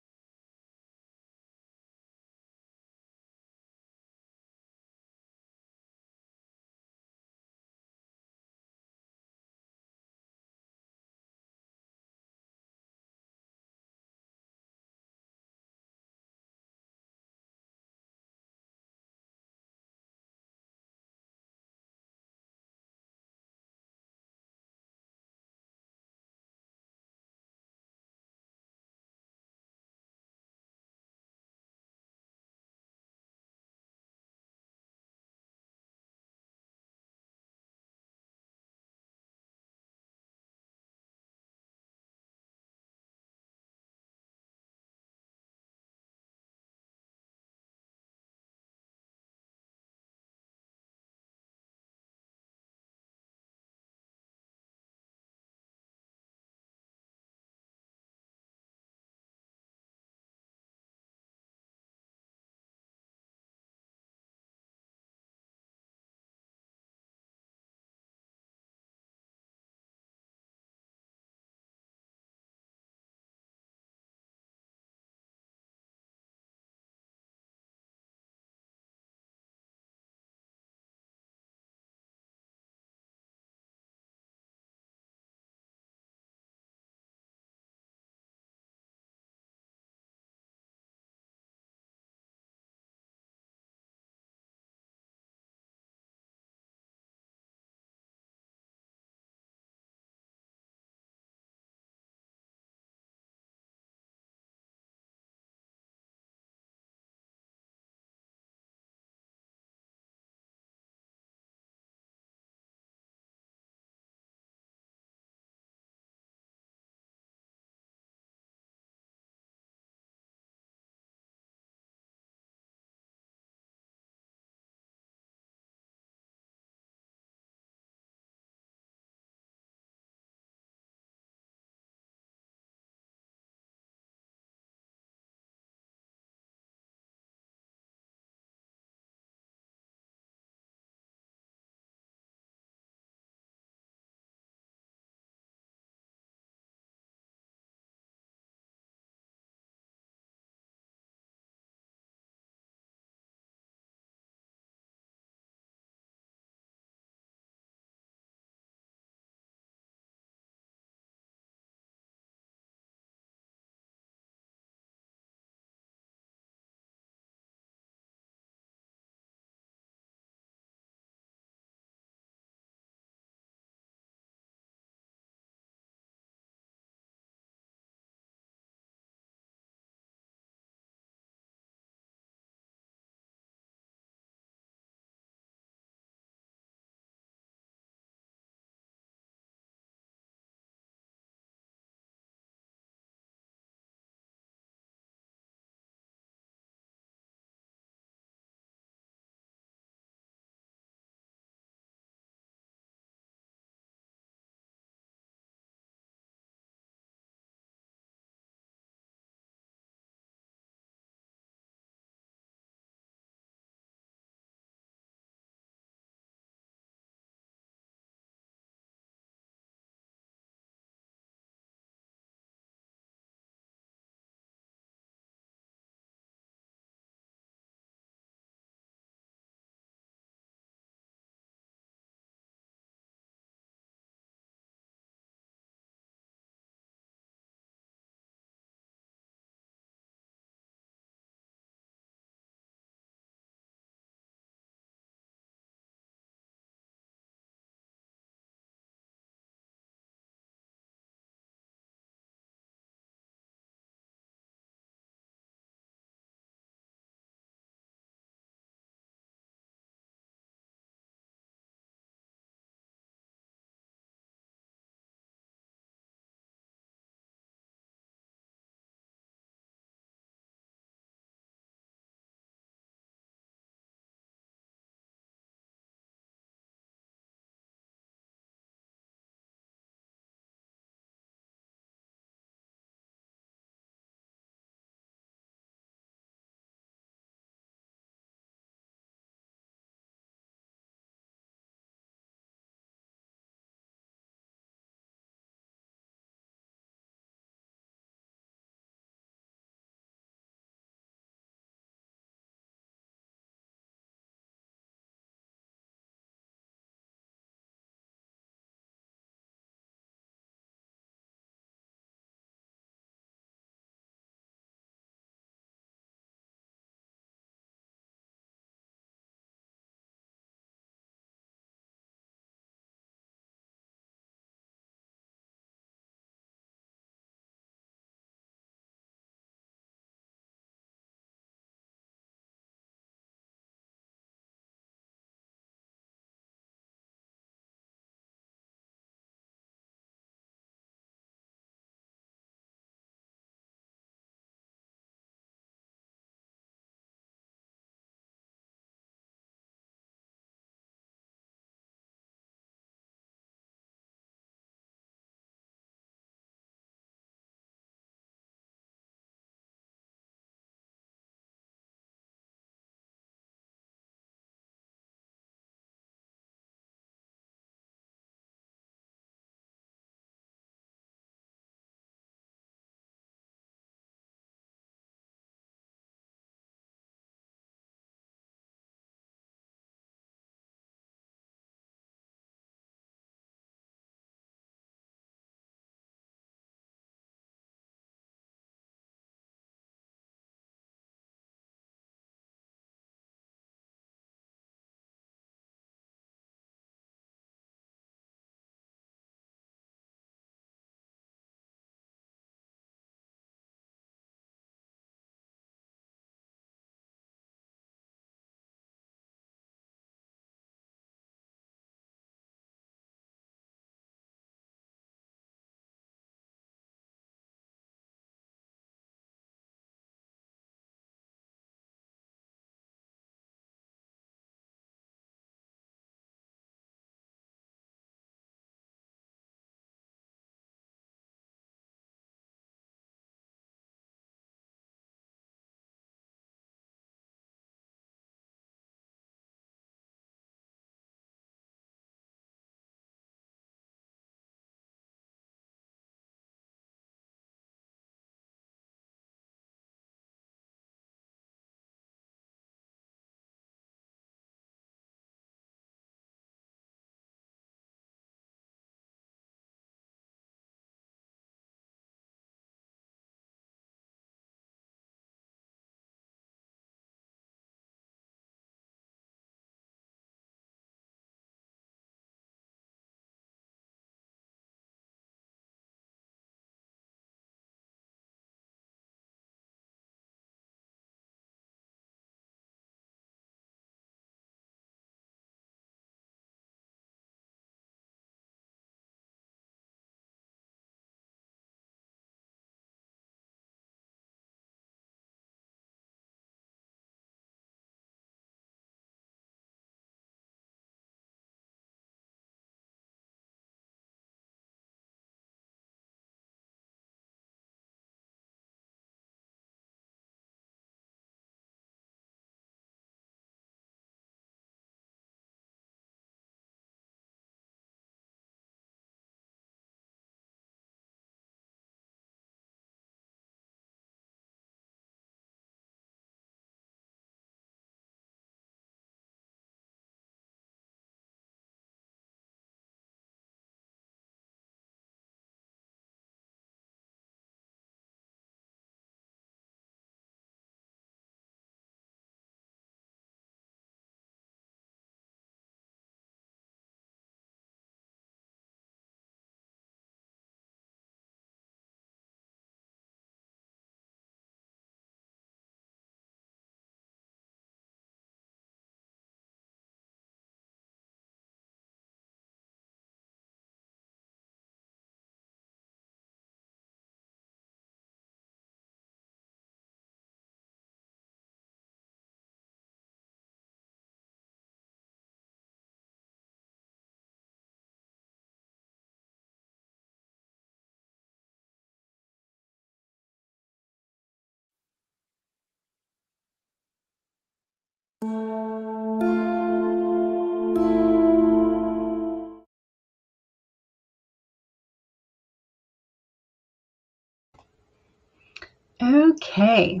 Okay.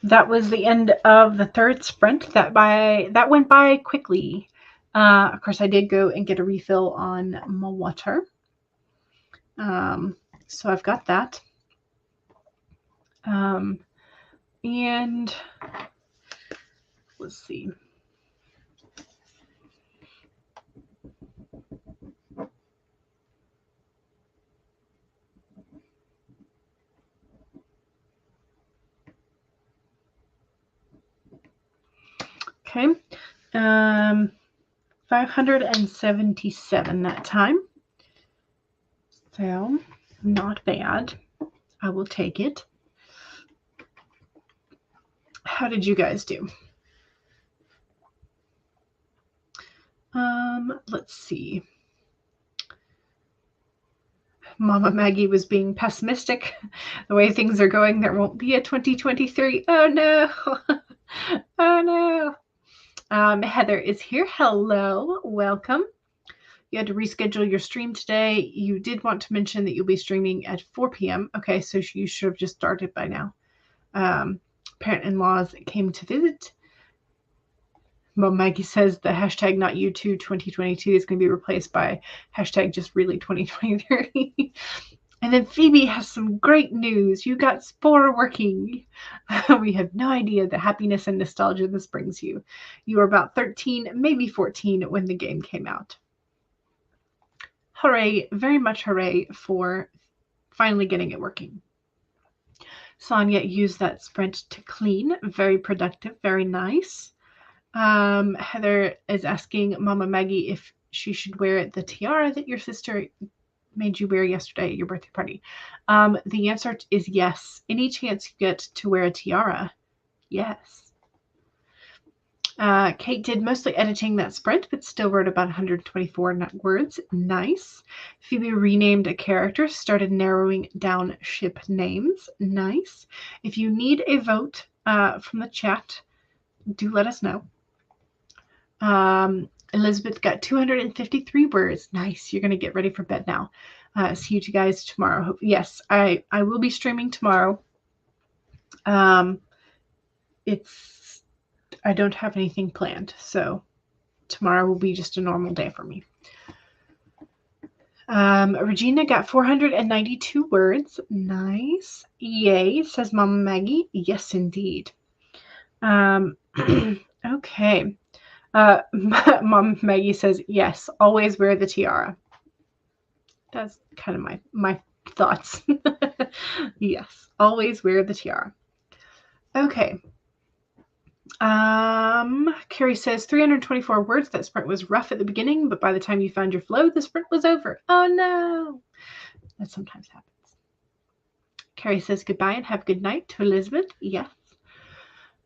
That was the end of the third sprint. That went by quickly. Of course, I did go and get a refill on my water. So I've got that. And let's see. Okay. 577 that time. So not bad. I will take it. How did you guys do? Let's see. Mama Maggie was being pessimistic. The way things are going, there won't be a 2023. Oh no. Oh no. Heather is here. Hello. Welcome. You had to reschedule your stream today. You did want to mention that you'll be streaming at 4 p.m. Okay, so you should have just started by now. Parent-in-laws came to visit. Mom Maggie says the hashtag not you too 2022 is going to be replaced by hashtag just really 2023. And then Phoebe has some great news. You got Spore working. We have no idea the happiness and nostalgia this brings you. You were about 13, maybe 14 when the game came out. Hooray, very much hooray for finally getting it working. Sonia used that sprint to clean. Very productive, very nice. Heather is asking Mama Maggie if she should wear the tiara that your sister made you wear yesterday at your birthday party. The answer is yes. Any chance you get to wear a tiara, yes. Kate did mostly editing that sprint, but still wrote about 124 words. Nice. Phoebe renamed a character, started narrowing down ship names. Nice. If you need a vote from the chat, do let us know. Elizabeth got 253 words. Nice. You're going to get ready for bed now. See you guys tomorrow. Yes, I will be streaming tomorrow. I don't have anything planned, so tomorrow will be just a normal day for me. Regina got 492 words. Nice. Yay, says Mama Maggie. Yes, indeed. Okay. Mom Maggie says, yes, always wear the tiara. That's kind of my thoughts. Yes, always wear the tiara. Okay. Carrie says 324 words. That sprint was rough at the beginning, but by the time you found your flow, the sprint was over. Oh no. That sometimes happens. Carrie says goodbye and have a good night to Elizabeth. Yes.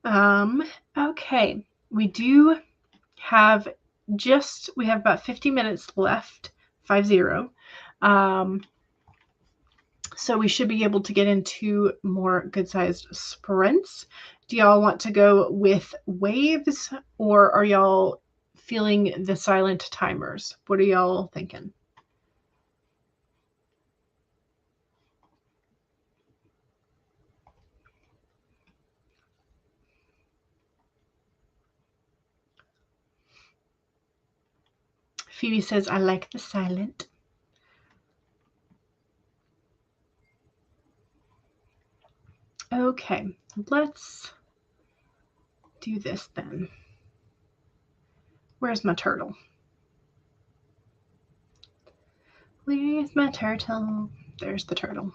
Okay. We have about 50 minutes left, 50. So we should be able to get into more good-sized sprints. Do y'all want to go with waves, or are y'all feeling the silent timers? What are y'all thinking? Phoebe says, I like the silent. Okay, let's do this then. Where's my turtle? Where's my turtle? There's the turtle.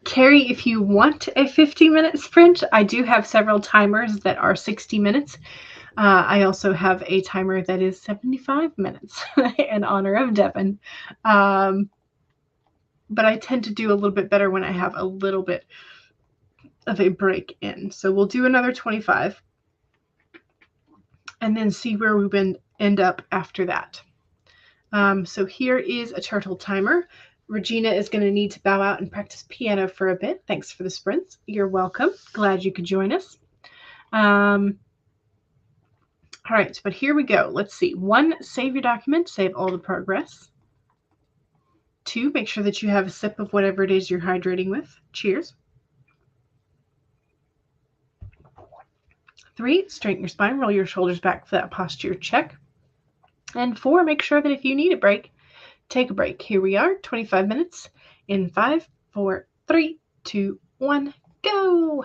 Carrie, if you want a 50-minute sprint, I do have several timers that are 60 minutes. I also have a timer that is 75 minutes in honor of Devin. But I tend to do a little bit better when I have a little bit of a break in. So we'll do another 25 and then see where we end up after that. So here is a turtle timer. Regina is going to need to bow out and practice piano for a bit. Thanks for the sprints. You're welcome. Glad you could join us. All right, but here we go. Let's see. 1, save your document, save all the progress. 2, make sure that you have a sip of whatever it is you're hydrating with. Cheers. 3, straighten your spine, roll your shoulders back for that posture check. And 4, make sure that if you need a break, take a break. Here we are, 25 minutes in 5, 4, 3, 2, 1, go.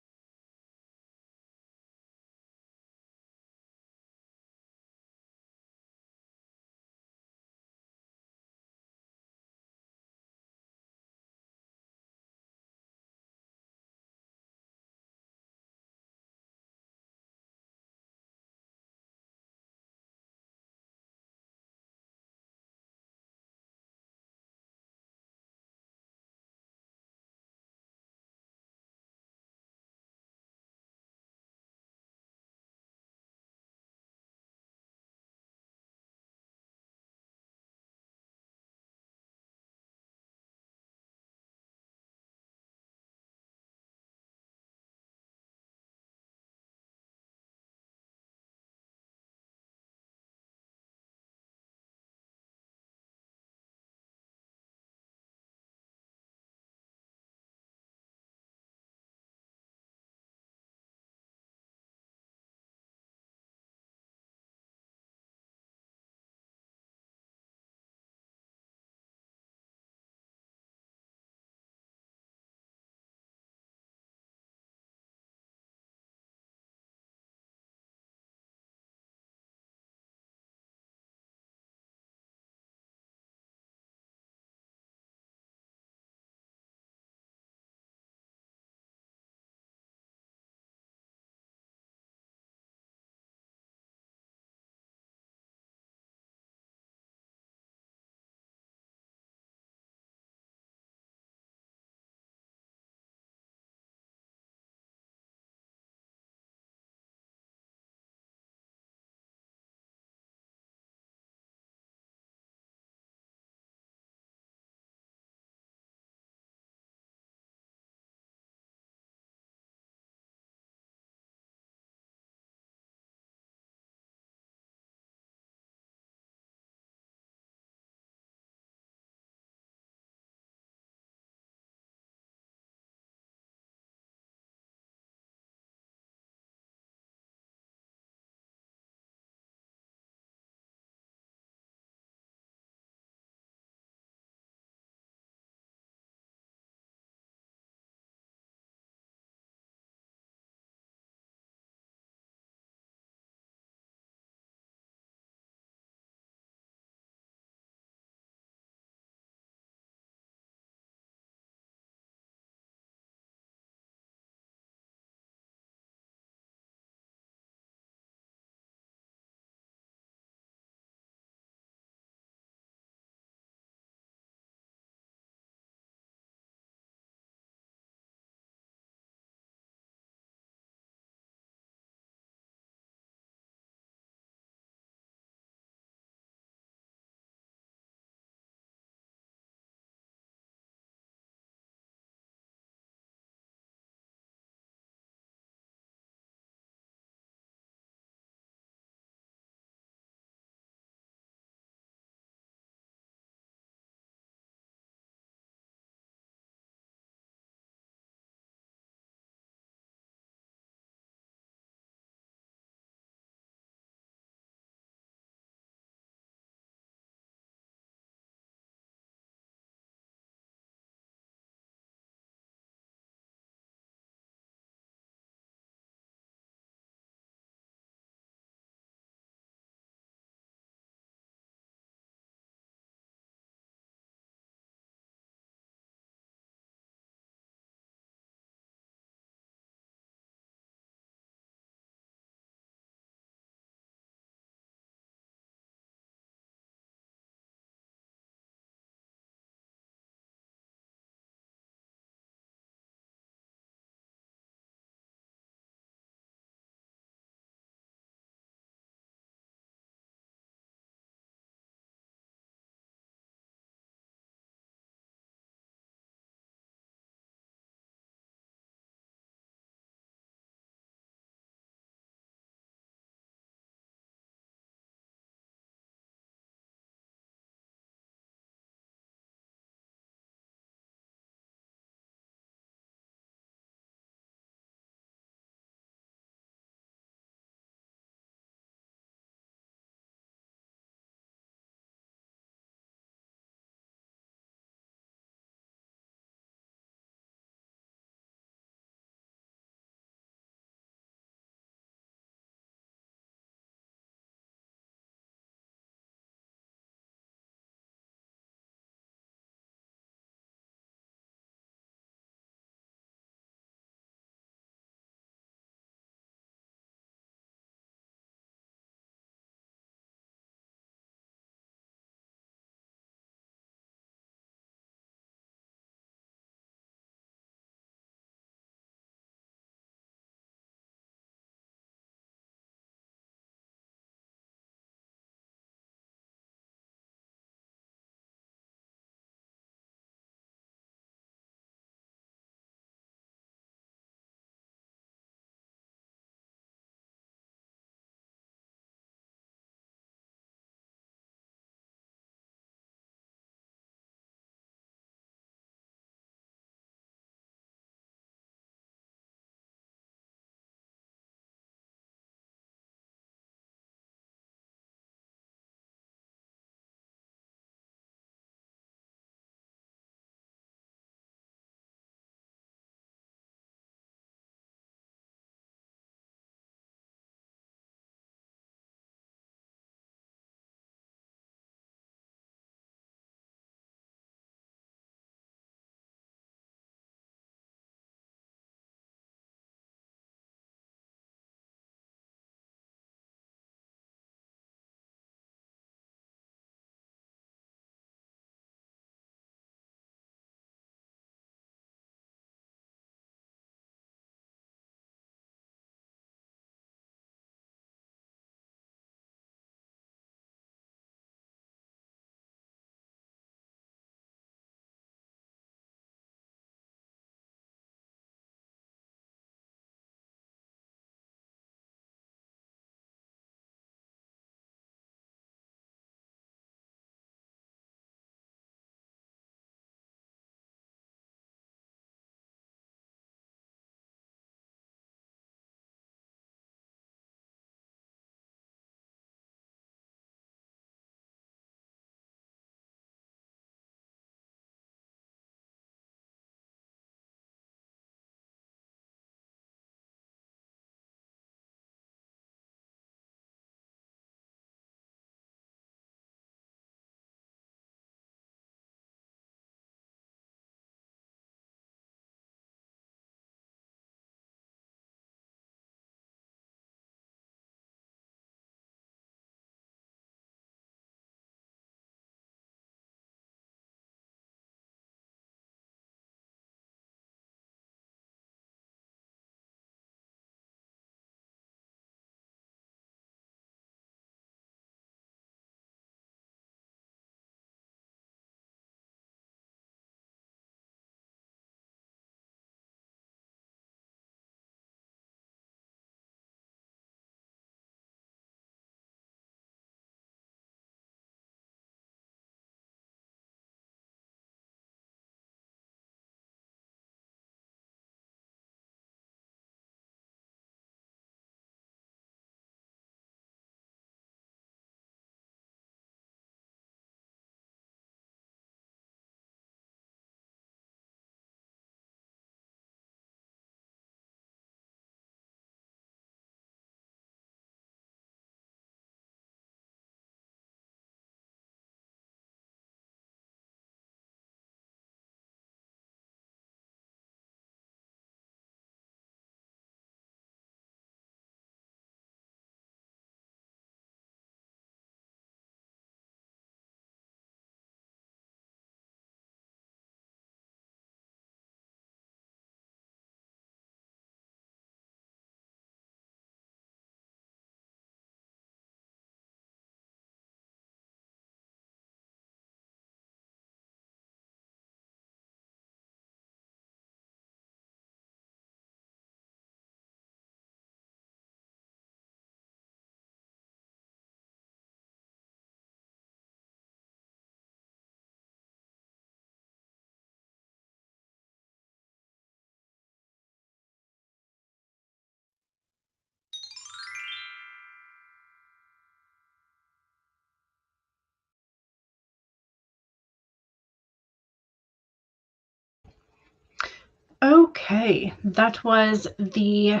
Okay, that was the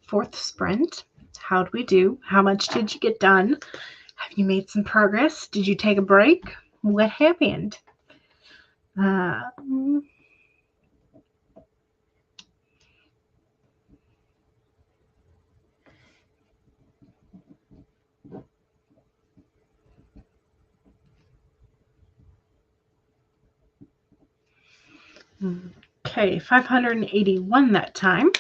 4th sprint. How'd we do? How much did you get done? Have you made some progress? Did you take a break? What happened? Okay, 581 that time.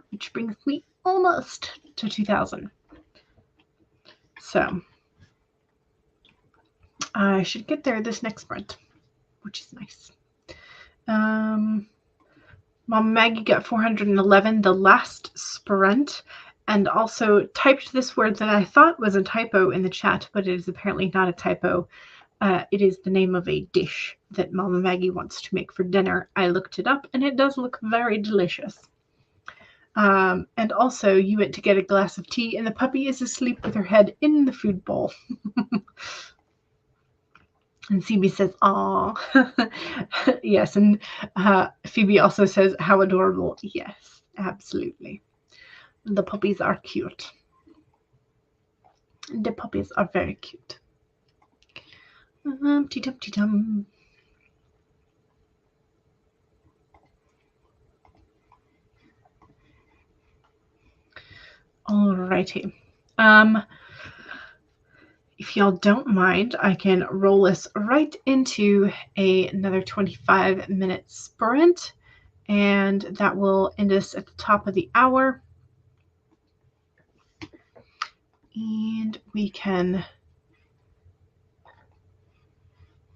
Which brings me almost to 2,000. So I should get there this next sprint, which is nice. Mom Maggie got 411 the last sprint, and also typed this word that I thought was a typo in the chat, but it is apparently not a typo. It is the name of a dish that Mama Maggie wants to make for dinner. I looked it up, and it does look very delicious. And also, you went to get a glass of tea, and the puppy is asleep with her head in the food bowl. And CB says, "Aw." Yes, and Phoebe also says, "How adorable." Yes, absolutely. The puppies are cute. The puppies are very cute. Tum-tum-tum. Alrighty. If y'all don't mind, I can roll us right into another 25-minute sprint, and that will end us at the top of the hour. And we can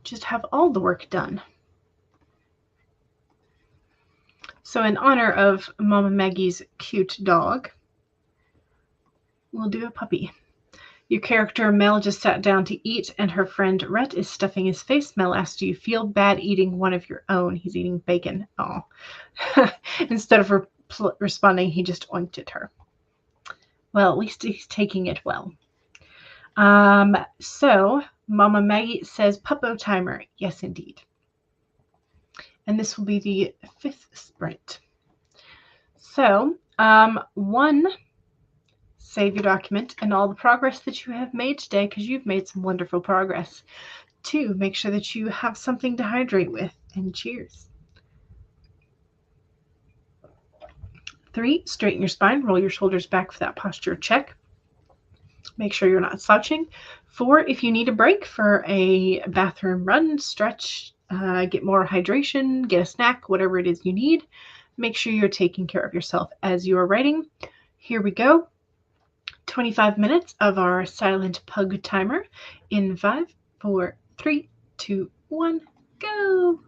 just have all the work done. So in honor of Mama Maggie's cute dog, we'll do a puppy. Your character Mel just sat down to eat, and her friend Rhett is stuffing his face. Mel asks, "Do you feel bad eating one of your own?" He's eating bacon. Oh. Instead of responding, he just oinked at her. Well, at least he's taking it well. So Mama Maggie says, "Puppo timer." Yes, indeed. And this will be the 5th sprint. So, 1, save your document and all the progress that you have made today, because you've made some wonderful progress. 2, make sure that you have something to hydrate with, and cheers. 3, straighten your spine, roll your shoulders back for that posture check. Make sure you're not slouching. 4, if you need a break for a bathroom run, stretch, get more hydration, get a snack, whatever it is you need, make sure you're taking care of yourself as you are writing. Here we go. 25 minutes of our silent pug timer in 5, 4, 3, 2, 1, go!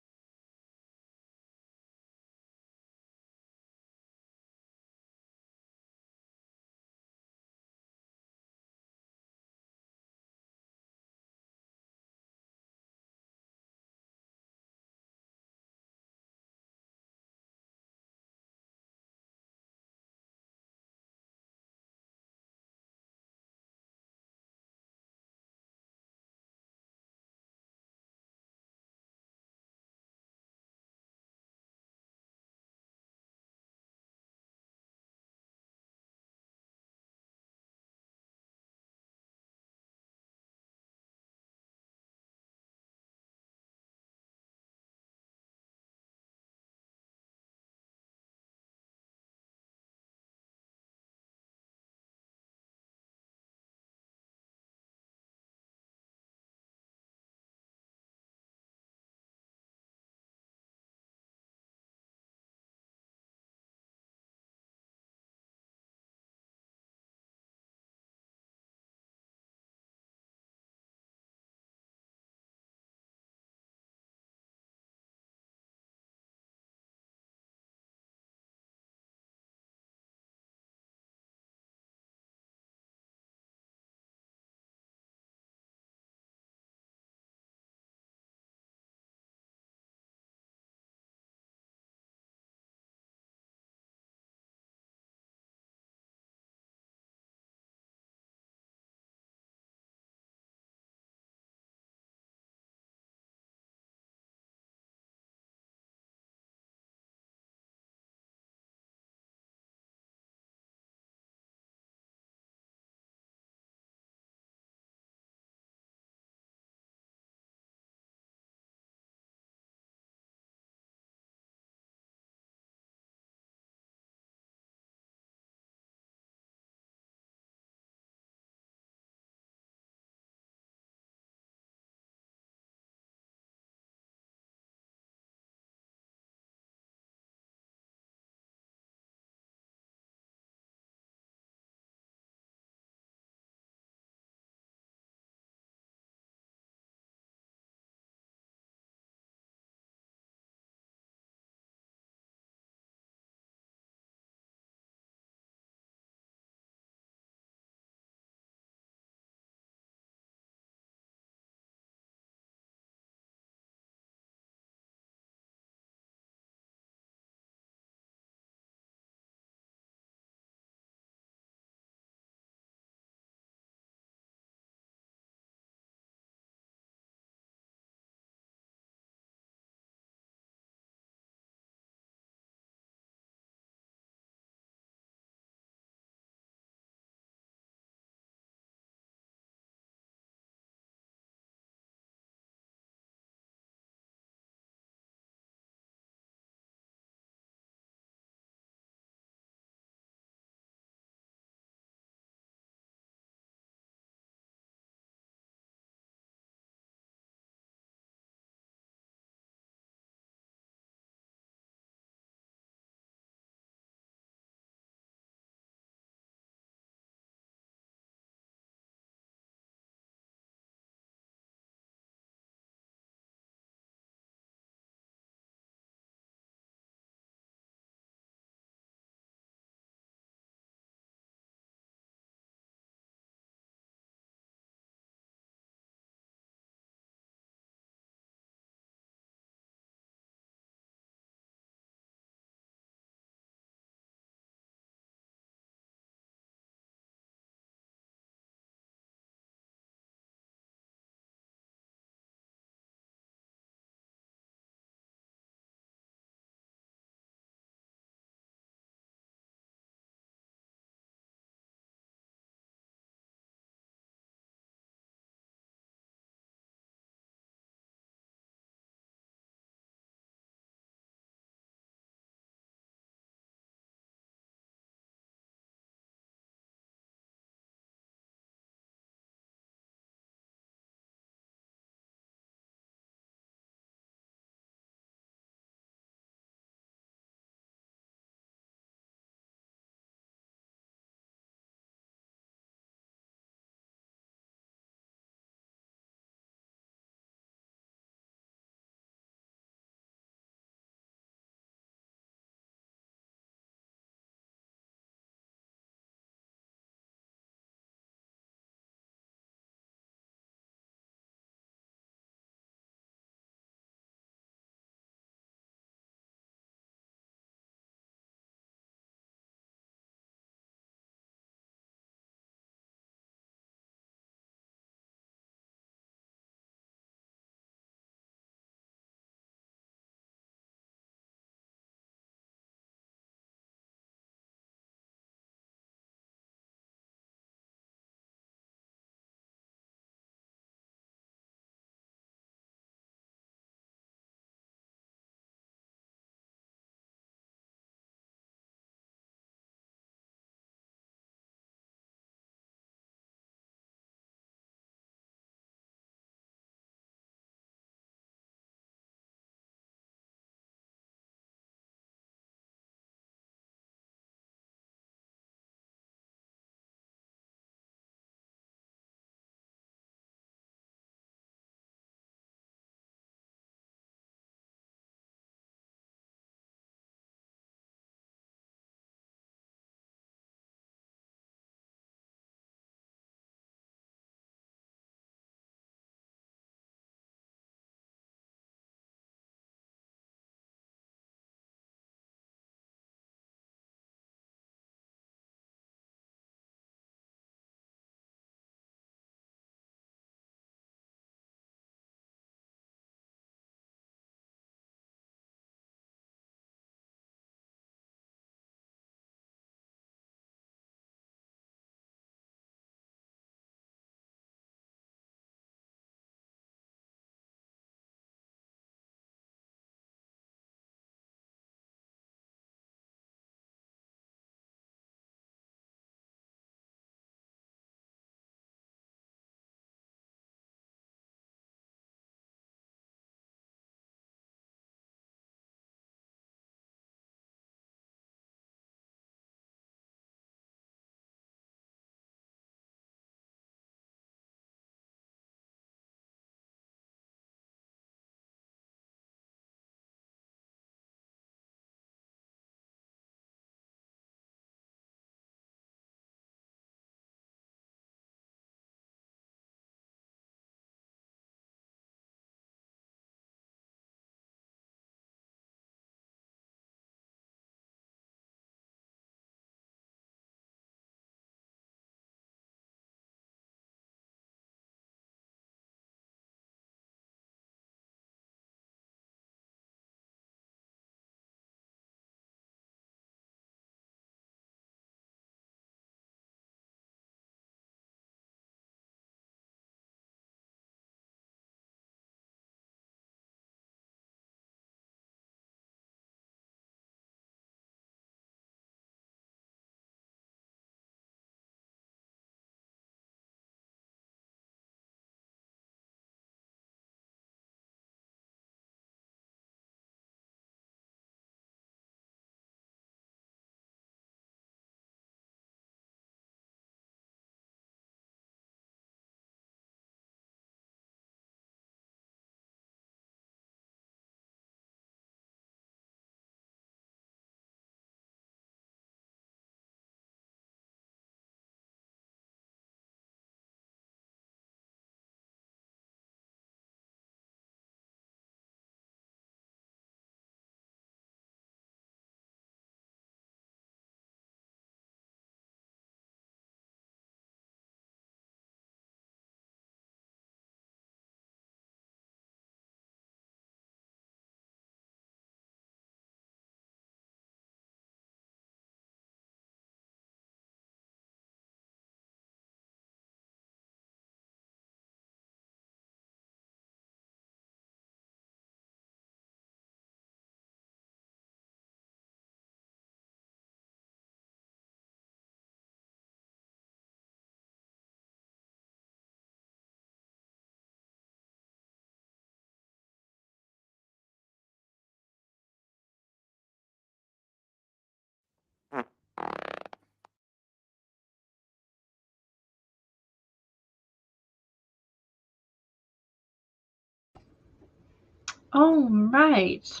All right.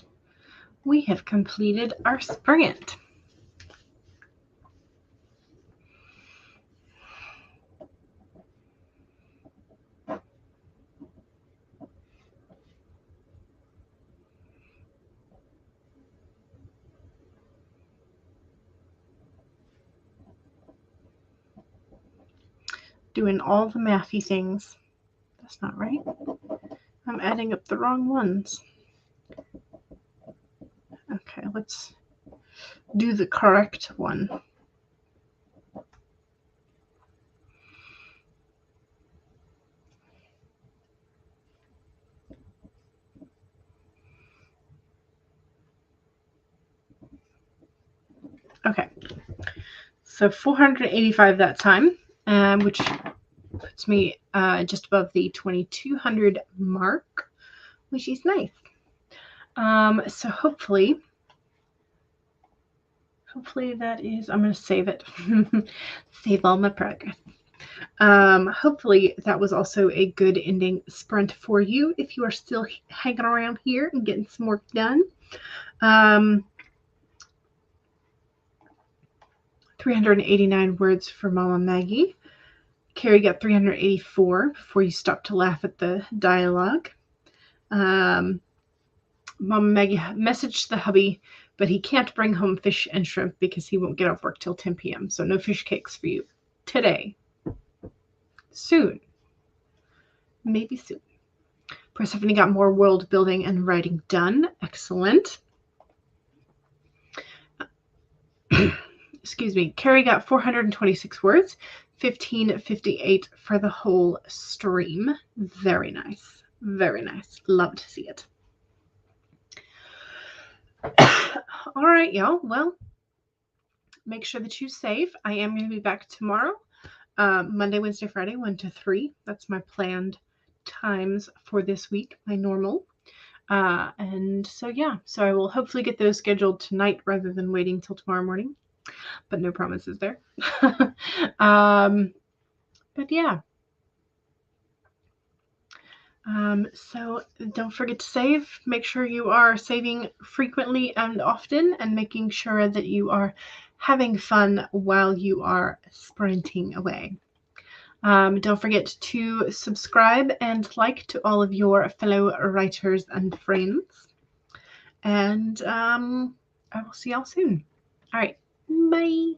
We have completed our sprint. Doing all the mathy things. That's not right. I'm adding up the wrong ones. Okay, let's do the correct one. Okay, so 485 that time, which puts me just above the 2200 mark, which is nice. So hopefully that is, I'm going to save it. Save all my progress. Hopefully that was also a good ending sprint for you if you are still hanging around here and getting some work done. 389 words for Mama Maggie. Carrie got 384 before you stopped to laugh at the dialogue. Mama Maggie messaged the hubby, but he can't bring home fish and shrimp because he won't get off work till 10 p.m. So no fish cakes for you today. Soon. Maybe soon. Persephone got more world building and writing done. Excellent. Excuse me. Carrie got 426 words. 1558 for the whole stream. Very nice. Very nice. Love to see it. All right, y'all. Well, make sure that you save. I am going to be back tomorrow. Monday, Wednesday, Friday, 1 to 3. That's my planned times for this week, my normal. And so, yeah. So I will hopefully get those scheduled tonight rather than waiting till tomorrow morning. But no promises there. But yeah. So don't forget to save. Make sure you are saving frequently and often and making sure that you are having fun while you are sprinting away. Don't forget to subscribe and like to all of your fellow writers and friends. And I will see y'all soon. All right. Bye.